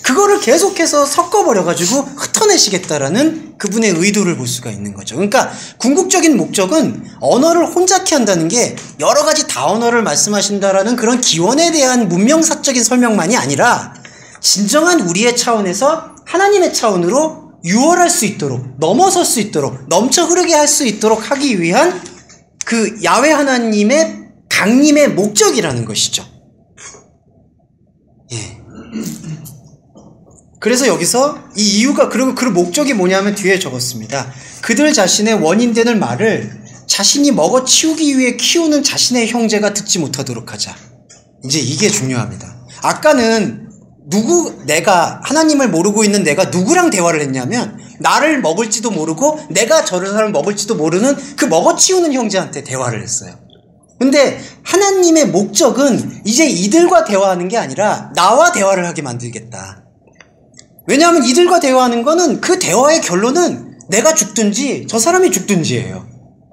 그거를 계속해서 섞어버려가지고 흩어내시겠다라는 그분의 의도를 볼 수가 있는 거죠. 그러니까 궁극적인 목적은 언어를 혼잡케 한다는 게 여러 가지 다언어를 말씀하신다라는 그런 기원에 대한 문명사적인 설명만이 아니라 진정한 우리의 차원에서 하나님의 차원으로 유월할 수 있도록, 넘어설 수 있도록, 넘쳐 흐르게 할 수 있도록 하기 위한 그 야훼 하나님의 강림의 목적이라는 것이죠. 예. 그래서 여기서 이 이유가, 그리고 그 목적이 뭐냐면 뒤에 적었습니다. 그들 자신의 원인되는 말을 자신이 먹어치우기 위해 키우는 자신의 형제가 듣지 못하도록 하자. 이제 이게 중요합니다. 아까는 내가 하나님을 모르고 있는 내가 누구랑 대화를 했냐면 나를 먹을지도 모르고 내가 저런 사람을 먹을지도 모르는 그 먹어치우는 형제한테 대화를 했어요. 근데 하나님의 목적은 이제 이들과 대화하는 게 아니라 나와 대화를 하게 만들겠다. 왜냐하면 이들과 대화하는 거는 그 대화의 결론은 내가 죽든지 저 사람이 죽든지예요.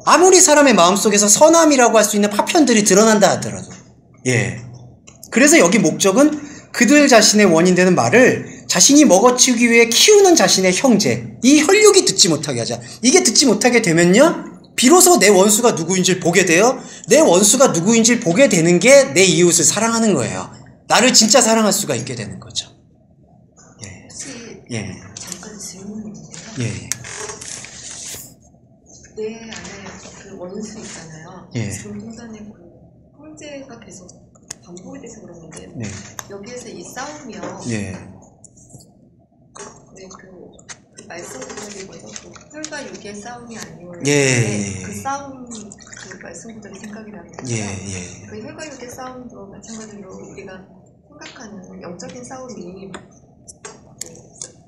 아무리 사람의 마음속에서 선함이라고 할 수 있는 파편들이 드러난다 하더라도. 예. 그래서 여기 목적은 그들 자신의 원인되는 말을 자신이 먹어치우기 위해 키우는 자신의 형제, 이 혈육이 듣지 못하게 하자. 이게 듣지 못하게 되면요, 비로소 내 원수가 누구인지를 보게 돼요. 내 원수가 누구인지를 보게 되는 게 내 이웃을 사랑하는 거예요. 나를 진짜 사랑할 수가 있게 되는 거죠. 예. 잠깐 질문인데요. 예. 내 안에 그 원수 있잖아요. 예. 지금 동산의 그 형제가 계속 반복이 돼서 그러는데 네. 여기에서 이 싸움이요. 예. 네, 그 말씀 구절이 뭐죠? 그 혈과 육의 싸움이 아니고 예. 그 싸움 그 말씀 구절이 생각이 나는 거죠. 예. 그 혈과 육의 싸움도 마찬가지로 우리가 생각하는 영적인 싸움이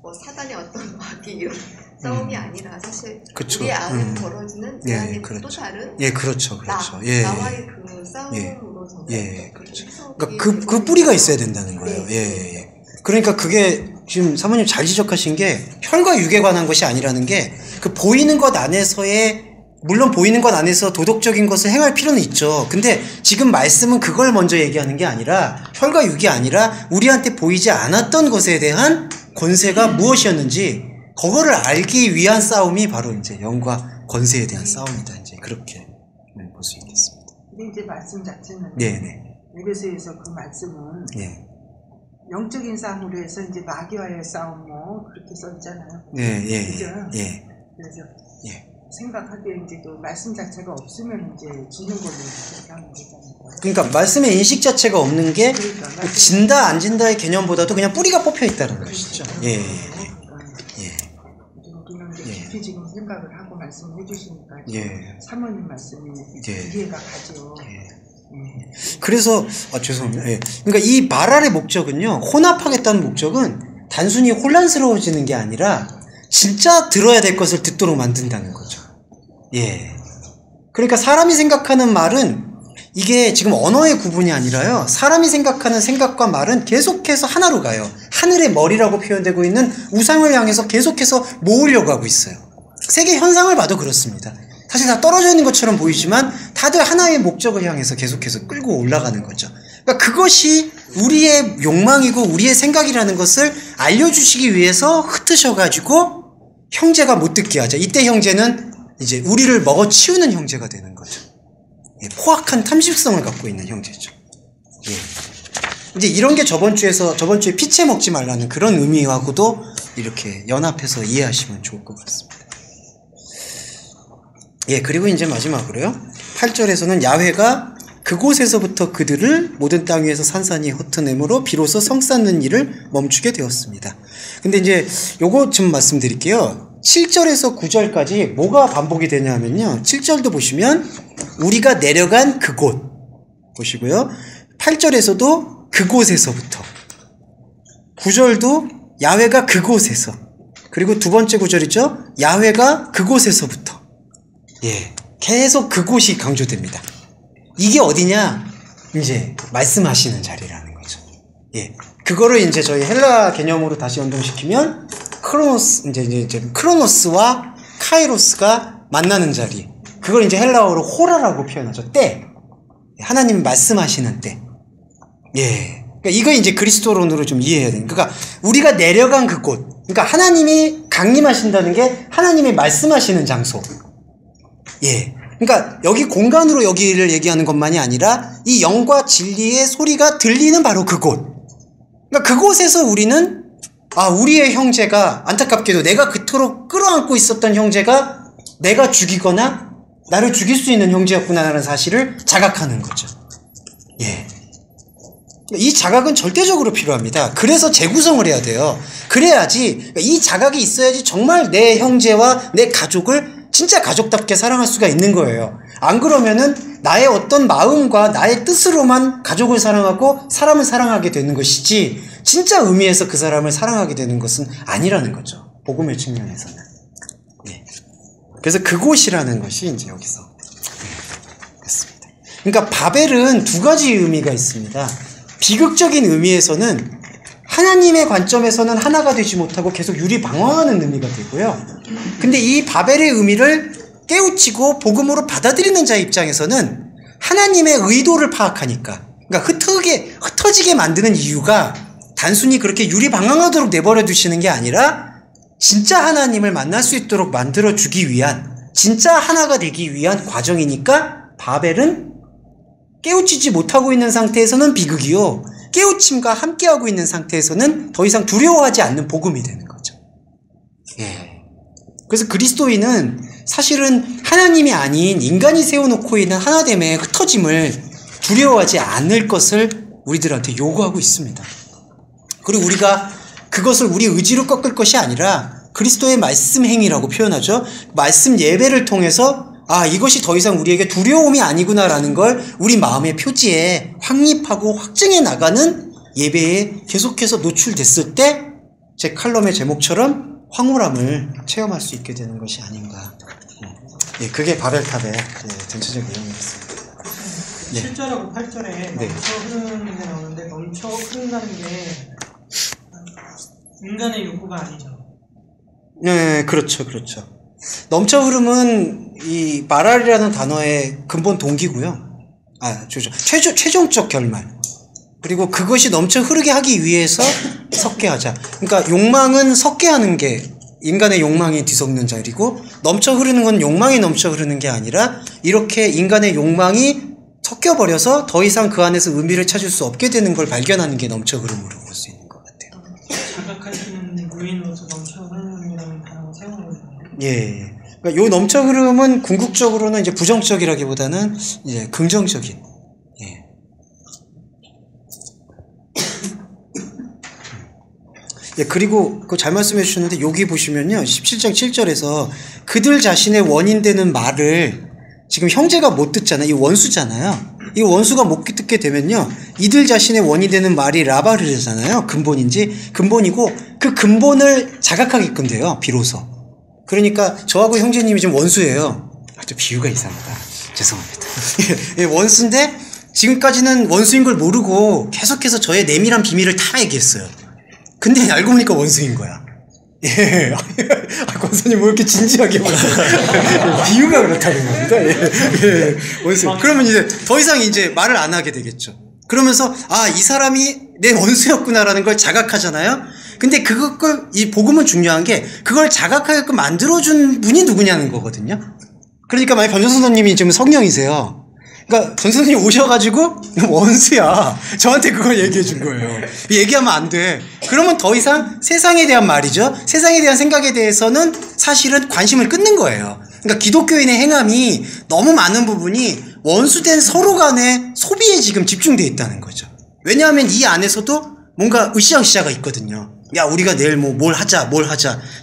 뭐 사단의 어떤 마귀 이런 싸움이 아니라 사실 그쵸. 우리 안에 벌어지는 내 안에 그렇죠. 또 다른 그렇죠. 나와의 그 싸움으로 저는 그렇죠. 그러니까 그 뿌리가 있어야 된다는 거예요. 예. 그러니까 그게 지금 사모님 잘 지적하신 게 혈과 육에 관한 것이 아니라는 게 그 보이는 것 안에서의, 물론 보이는 것 안에서 도덕적인 것을 행할 필요는 있죠. 근데 지금 말씀은 그걸 먼저 얘기하는 게 아니라 혈과 육이 아니라 우리한테 보이지 않았던 것에 대한 권세가 무엇이었는지 그거를 알기 위한 싸움이 바로 이제 영과 권세에 대한 싸움이다. 이제 그렇게 볼 수 있겠습니다. 근데 이제 말씀 자체는 네네. 에베소에서 그 말씀은 영적인 싸움으로 해서 이제 마귀와의 싸움 뭐 그렇게 써있잖아요. 그죠? 그래서 생각하기에 이제 또 말씀 자체가 없으면 이제 지는 걸로 그렇게 하면 되잖아요. 그러니까 말씀의 인식 자체가 없는 게 진다 안 진다의 개념보다도 그냥 뿌리가 뽑혀 있다는 것이죠. 우리는 깊이 지금 생각을 하고 말씀을 해주시니까 사모님 말씀이 이해가 가죠. 그래서 죄송합니다. 그러니까 이 말할의 목적은요, 혼합하겠다는 목적은 단순히 혼란스러워지는 게 아니라 진짜 들어야 될 것을 듣도록 만든다는 거죠. 그러니까 사람이 생각하는 말은 이게 지금 언어의 구분이 아니라요, 사람이 생각하는 생각과 말은 계속해서 하나로 가요. 하늘의 머리라고 표현되고 있는 우상을 향해서 계속해서 모으려고 하고 있어요. 세계 현상을 봐도 그렇습니다. 사실 다 떨어져 있는 것처럼 보이지만 다들 하나의 목적을 향해서 계속해서 끌고 올라가는 거죠. 그러니까 그것이 우리의 욕망이고 우리의 생각이라는 것을 알려주시기 위해서 흩으셔가지고 형제가 못 듣게 하죠. 이때 형제는 이제 우리를 먹어치우는 형제가 되는 거죠. 포악한 탐식성을 갖고 있는 형제죠. 이제 이런 게 저번 주에 피채 먹지 말라는 그런 의미하고도 이렇게 연합해서 이해하시면 좋을 것 같습니다. 그리고 이제 마지막으로요. 8절에서는 야훼가 그곳에서부터 그들을 모든 땅 위에서 산산이 흩어내므로 비로소 성 쌓는 일을 멈추게 되었습니다. 근데 이제 요거 좀 말씀드릴게요. 7절에서 9절까지 뭐가 반복이 되냐면요. 7절도 보시면 우리가 내려간 그곳 보시고요. 8절에서도 그곳에서부터, 9절도 야훼가 그곳에서, 그리고 두 번째 구절이죠. 야훼가 그곳에서부터. 계속 그곳이 강조됩니다. 이게 어디냐? 이제 말씀하시는 자리라는 거죠. 예. 그거를 이제 저희 헬라 개념으로 다시 연동시키면 크로노스와 카이로스가 만나는 자리. 그걸 이제 헬라어로 호라라고 표현하죠. 때. 하나님이 말씀하시는 때. 예. 그러니까 이거 이제 그리스도론으로 좀 이해해야 돼요. 그러니까 우리가 내려간 그곳. 그러니까 하나님이 강림하신다는 게 하나님이 말씀하시는 장소. 예. 그러니까 여기 공간으로 여기를 얘기하는 것만이 아니라 이 영과 진리의 소리가 들리는 바로 그곳. 그러니까 그곳에서 우리는 우리의 형제가 안타깝게도 내가 그토록 끌어안고 있었던 형제가 내가 죽이거나 나를 죽일 수 있는 형제였구나라는 사실을 자각하는 거죠. 예. 이 자각은 절대적으로 필요합니다. 그래서 재구성을 해야 돼요. 그래야지 이 자각이 있어야지 정말 내 형제와 내 가족을 진짜 가족답게 사랑할 수가 있는 거예요. 안 그러면은 나의 어떤 마음과 나의 뜻으로만 가족을 사랑하고 사람을 사랑하게 되는 것이지 진짜 의미에서 그 사람을 사랑하게 되는 것은 아니라는 거죠. 복음의 측면에서는. 네. 그래서 그곳이라는 것이 이제 여기서 됐습니다. 그러니까 바벨은 두 가지 의미가 있습니다. 비극적인 의미에서는 하나님의 관점에서는 하나가 되지 못하고 계속 유리방황하는 의미가 되고요. 근데 이 바벨의 의미를 깨우치고 복음으로 받아들이는 자의 입장에서는 하나님의 의도를 파악하니까, 그러니까 흩어지게 만드는 이유가 단순히 그렇게 유리방황하도록 내버려 두시는 게 아니라 진짜 하나님을 만날 수 있도록 만들어주기 위한, 진짜 하나가 되기 위한 과정이니까 바벨은 깨우치지 못하고 있는 상태에서는 비극이요, 깨우침과 함께하고 있는 상태에서는 더 이상 두려워하지 않는 복음이 되는 거죠. 예. 그래서 그리스도인은 사실은 하나님이 아닌 인간이 세워놓고 있는 하나됨의 흩어짐을 두려워하지 않을 것을 우리들한테 요구하고 있습니다. 그리고 우리가 그것을 우리 의지로 꺾을 것이 아니라 그리스도의 말씀 행위라고 표현하죠. 말씀 예배를 통해서 이것이 더 이상 우리에게 두려움이 아니구나라는 걸 우리 마음의 표지에 확립하고 확증해 나가는 예배에 계속해서 노출됐을 때 제 칼럼의 제목처럼 황홀함을 체험할 수 있게 되는 것이 아닌가. 예, 그게 바벨탑의 전체적 내용이었습니다. 네. 7절하고 8절에 네. 넘쳐 흐르는 게 나오는데 넘쳐 흐른다는 게 인간의 욕구가 아니죠. 네, 그렇죠. 넘쳐 흐름은 이 마랄이라는 단어의 근본 동기고요. 최종적 결말. 그리고 그것이 넘쳐 흐르게 하기 위해서 섞게 하자. 그러니까 욕망은 섞게 하는 게 인간의 욕망이 뒤섞는 자리고, 넘쳐 흐르는 건 욕망이 넘쳐 흐르는 게 아니라 이렇게 인간의 욕망이 섞여버려서 더 이상 그 안에서 의미를 찾을 수 없게 되는 걸 발견하는 게 넘쳐 흐름으로 볼 수 있는 것 같아요. 자각할 수 있는 요인으로서 넘쳐 흐름이라는 단어를 사용하는 거예요. 예. 그러니까 요 넘쳐 흐름은 궁극적으로는 이제 부정적이라기보다는 이제 긍정적인. 예. 예, 그리고 그거 잘 말씀해 주셨는데 여기 보시면요, 17장 7절에서 그들 자신의 원인 되는 말을 지금 형제가 못 듣잖아요. 이 원수잖아요. 이 원수가 못 듣게 되면요, 이들 자신의 원인 되는 말이 라바르잖아요. 근본이고 그 근본을 자각하게끔 돼요. 비로소. 그러니까 저하고 형제님이 지금 원수예요. 좀 비유가 이상하다. 죄송합니다. 예, 원수인데 지금까지는 원수인 걸 모르고 계속해서 저의 내밀한 비밀을 다 얘기했어요. 근데 알고 보니까 원수인 거야. 예. 권사님 왜 이렇게 진지하게 보세요? 비유가 그렇다는 겁니다. 예. 원수. 그러면 이제 더 이상 이제 말을 안 하게 되겠죠. 그러면서 이 사람이 내 원수였구나라는 걸 자각하잖아요. 근데 이 복음은 중요한 게 그걸 자각하게끔 만들어준 분이 누구냐는 거거든요. 그러니까 만약 변전선생님이 지금 성령이세요. 그러니까 전선생님 오셔가지고 원수야, 저한테 그걸 얘기해 준 거예요. 얘기하면 안 돼. 그러면 더 이상 세상에 대한 말이죠, 세상에 대한 생각에 대해서는 사실은 관심을 끊는 거예요. 그러니까 기독교인의 행함이 너무 많은 부분이 원수된 서로 간의 소비에 지금 집중되어 있다는 거죠. 왜냐하면 이 안에서도 뭔가 으쌰으쌰가 있거든요. 야, 우리가 내일 뭘 하자.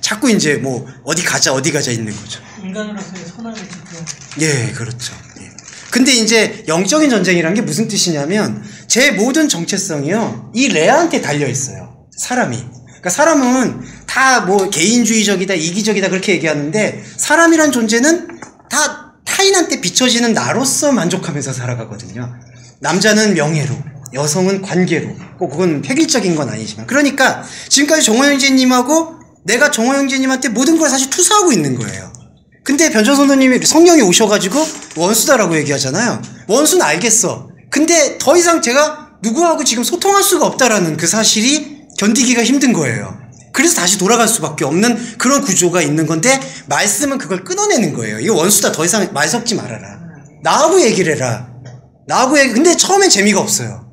자꾸 이제 어디 가자 있는 거죠. 인간으로서의 선함을 지켜야. 예, 그렇죠. 예. 근데 이제 영적인 전쟁이란 게 무슨 뜻이냐면 제 모든 정체성이요, 이 레아한테 달려 있어요. 사람이. 그러니까 사람은 다 개인주의적이다, 이기적이다 그렇게 얘기하는데 사람이란 존재는 다 타인한테 비춰지는 나로서 만족하면서 살아가거든요. 남자는 명예로, 여성은 관계로. 꼭 그건 획일적인 건 아니지만. 그러니까 지금까지 정호 형제님하고 내가 정호 형제님한테 모든 걸 사실 투사하고 있는 거예요. 근데 변조선생님이 성령이 오셔가지고 원수다라고 얘기하잖아요. 원수는 알겠어. 근데 더 이상 제가 누구하고 지금 소통할 수가 없다라는 그 사실이 견디기가 힘든 거예요. 그래서 다시 돌아갈 수밖에 없는 그런 구조가 있는 건데, 말씀은 그걸 끊어내는 거예요. 이거 원수다, 더 이상 말 섞지 말아라. 나하고 얘기를 해라. 나하고 얘기. 근데 처음엔 재미가 없어요.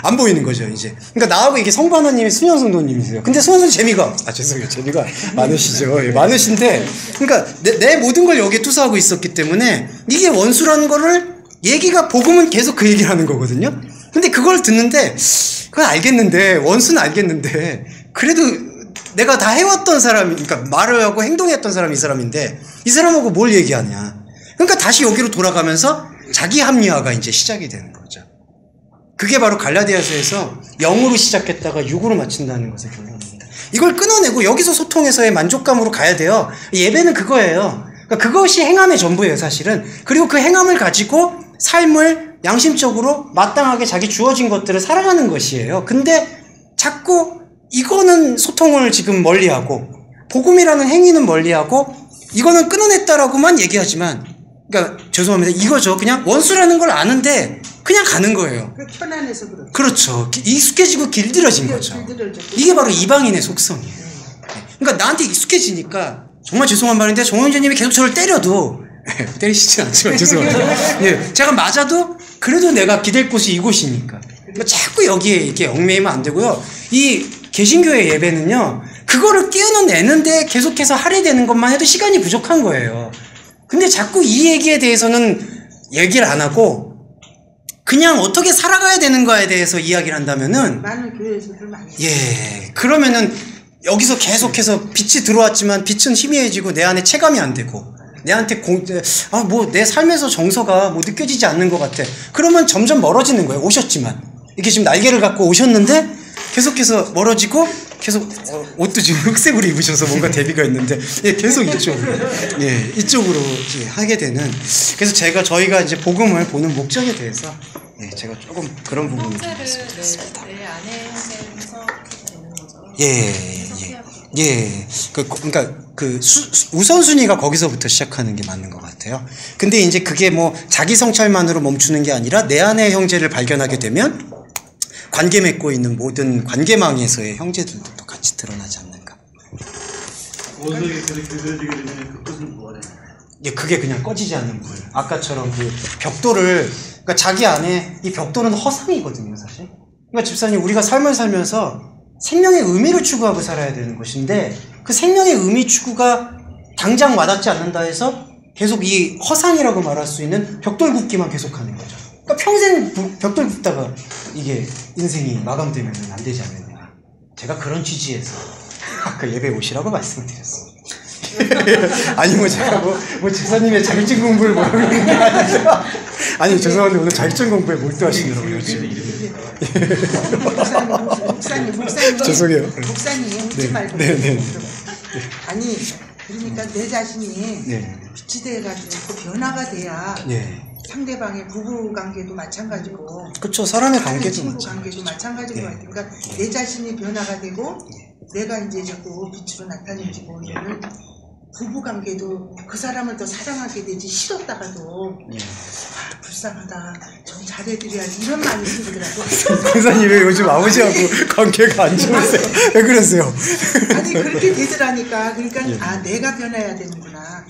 안 보이는 거죠, 이제. 그러니까 나하고 이게 성부 하나님이 수녀 성도님이세요. 근데 수녀 성도 재미가, 죄송해요. 재미가 많으시죠. 예, 많으신데, 그러니까 내 모든 걸 여기에 투사하고 있었기 때문에 이게 원수라는 거를 얘기가, 복음은 계속 그 얘기를 하는 거거든요. 근데 그걸 듣는데, 그건 알겠는데, 원수는 알겠는데, 그래도 내가 다 해왔던 사람이, 그러니까 말을 하고 행동했던 사람이 이 사람인데, 이 사람하고 뭘 얘기하냐. 그러니까 다시 여기로 돌아가면서 자기 합리화가 이제 시작이 되는 거죠. 그게 바로 갈라디아서에서 0으로 시작했다가 6으로 마친다는 것의 결론입니다. 이걸 끊어내고 여기서 소통에서의 만족감으로 가야 돼요. 예배는 그거예요. 그러니까 그것이 행함의 전부예요, 사실은. 그리고 그 행함을 가지고 삶을 양심적으로 마땅하게 자기 주어진 것들을 살아가는 것이에요. 근데 자꾸 이거는 소통을 지금 멀리하고, 복음이라는 행위는 멀리하고, 이거는 끊어냈다라고만 얘기하지만, 그러니까 죄송합니다. 이거죠. 그냥 원수라는 걸 아는데 그냥 가는 거예요. 편안해서 그렇죠. 그렇죠. 익숙해지고 길들여진 거죠. 이게 바로 이방인의 속성이에요. 그러니까 나한테 익숙해지니까, 정말 죄송한 말인데 정원재님이 계속 저를 때려도 때리시진 않지만 죄송합니다. 예, 제가 맞아도 그래도 내가 기댈 곳이 이곳이니까. 그러니까 자꾸 여기에 이렇게 얽매이면 안 되고요. 이 개신교의 예배는요, 그거를 띄어내는데 계속해서 할애되는 것만 해도 시간이 부족한 거예요. 근데 자꾸 이 얘기에 대해서는 얘기를 안 하고 그냥 어떻게 살아가야 되는가에 대해서 이야기를 한다면은, 많은 교회에서들 많이, 예, 그러면은 여기서 계속해서 빛이 들어왔지만 빛은 희미해지고 내 안에 체감이 안 되고 내한테 내 삶에서 정서가 뭐 느껴지지 않는 것 같아. 그러면 점점 멀어지는 거예요. 오셨지만 이렇게 지금 날개를 갖고 오셨는데 계속해서 멀어지고, 계속 옷도 지금 흑색으로 입으셔서 뭔가 대비가 있는데, 예, 계속 이쪽으로, 예, 이쪽으로 이제 하게 되는. 그래서 저희가 이제 복음을 보는 목적에 대해서, 예, 제가 조금 그런 부분을 좀 말씀드렸습니다. 내 안에 해서 되는 거죠. 예. 그러니까 우선순위가 거기서부터 시작하는 게 맞는 것 같아요. 근데 이제 그게 뭐 자기 성찰만으로 멈추는 게 아니라 내 안의 형제를 발견하게 되면 관계 맺고 있는 모든 관계망에서의 형제들도 또 같이 드러나지 않는가. 원석이 그렇게 그려지게 되면 그 끝은 뭐하냐? 예, 그게 그냥 꺼지지 않는 불. 아까처럼 그 벽돌을, 그러니까 자기 안에 이 벽돌은 허상이거든요, 사실. 그러니까 집사님, 우리가 삶을 살면서 생명의 의미를 추구하고 살아야 되는 것인데, 그 생명의 의미 추구가 당장 와닿지 않는다 해서 계속 이 허상이라고 말할 수 있는 벽돌 굽기만 계속하는 거죠. 그러니까 평생 벽돌 굽다가 이게 인생이 마감되면 안 되지 않느냐. 제가 그런 취지에서 아까 예배 오시라고 말씀을 드렸습니다. 아니 제가 뭐 제사님의 자격증 공부를 뭐라고 있는 게 아니죠. 아니 죄송한데 오늘 자격증 공부에 몰두하시느라고요 지금. 목사님 죄송해요. 목사님 웃지 말고. 네. 아니 그러니까 내 자신이 빛이 돼가지고 변화가 돼야 상대방의 부부 관계도 마찬가지고, 그렇죠. 사람의 관계도 친구 관계도 마찬가지인 것 같아요. 그러니까 내 자신이 변화가 되고 내가 이제 자꾸 빛으로 나타내지고 이러면 부부 관계도 그 사람을 더 사랑하게 되지, 싫었다가도 불쌍하다, 좀 잘해드려야지 이런 마음이 생기더라고. 권사님 왜 요즘 아버지하고 관계가 안 좋으세요? 왜 그러세요? 아니 그렇게 되더라니까. 그러니까 내가 변해야 되는구나.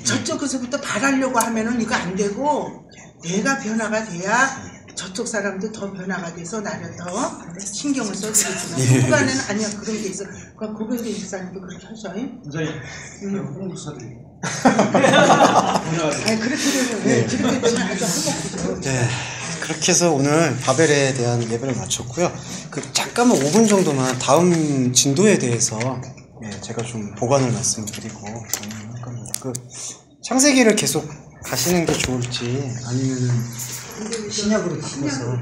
저쪽에서부터 바라려고 하면은 이거 안 되고, 내가 변화가 돼야 저쪽 사람도 더 변화가 돼서 나를 더 신경을 써주겠구나. 후반에는 아니야 그런 게 있어. 그러니까 고병재 목사님도 그렇게 하셔요? 홍 목사들이. 아니 그렇게 되면 그렇게 되면 아주 한몫이죠. 네. 그렇게 해서 오늘 바벨에 대한 예배를 마쳤고요. 잠깐만 5분 정도만 다음 진도에 대해서 제가 좀 보관을 말씀드리고 할 겁니다. 창세기를 계속 가시는 게 좋을지 아니면은 신약으로 바꿔서.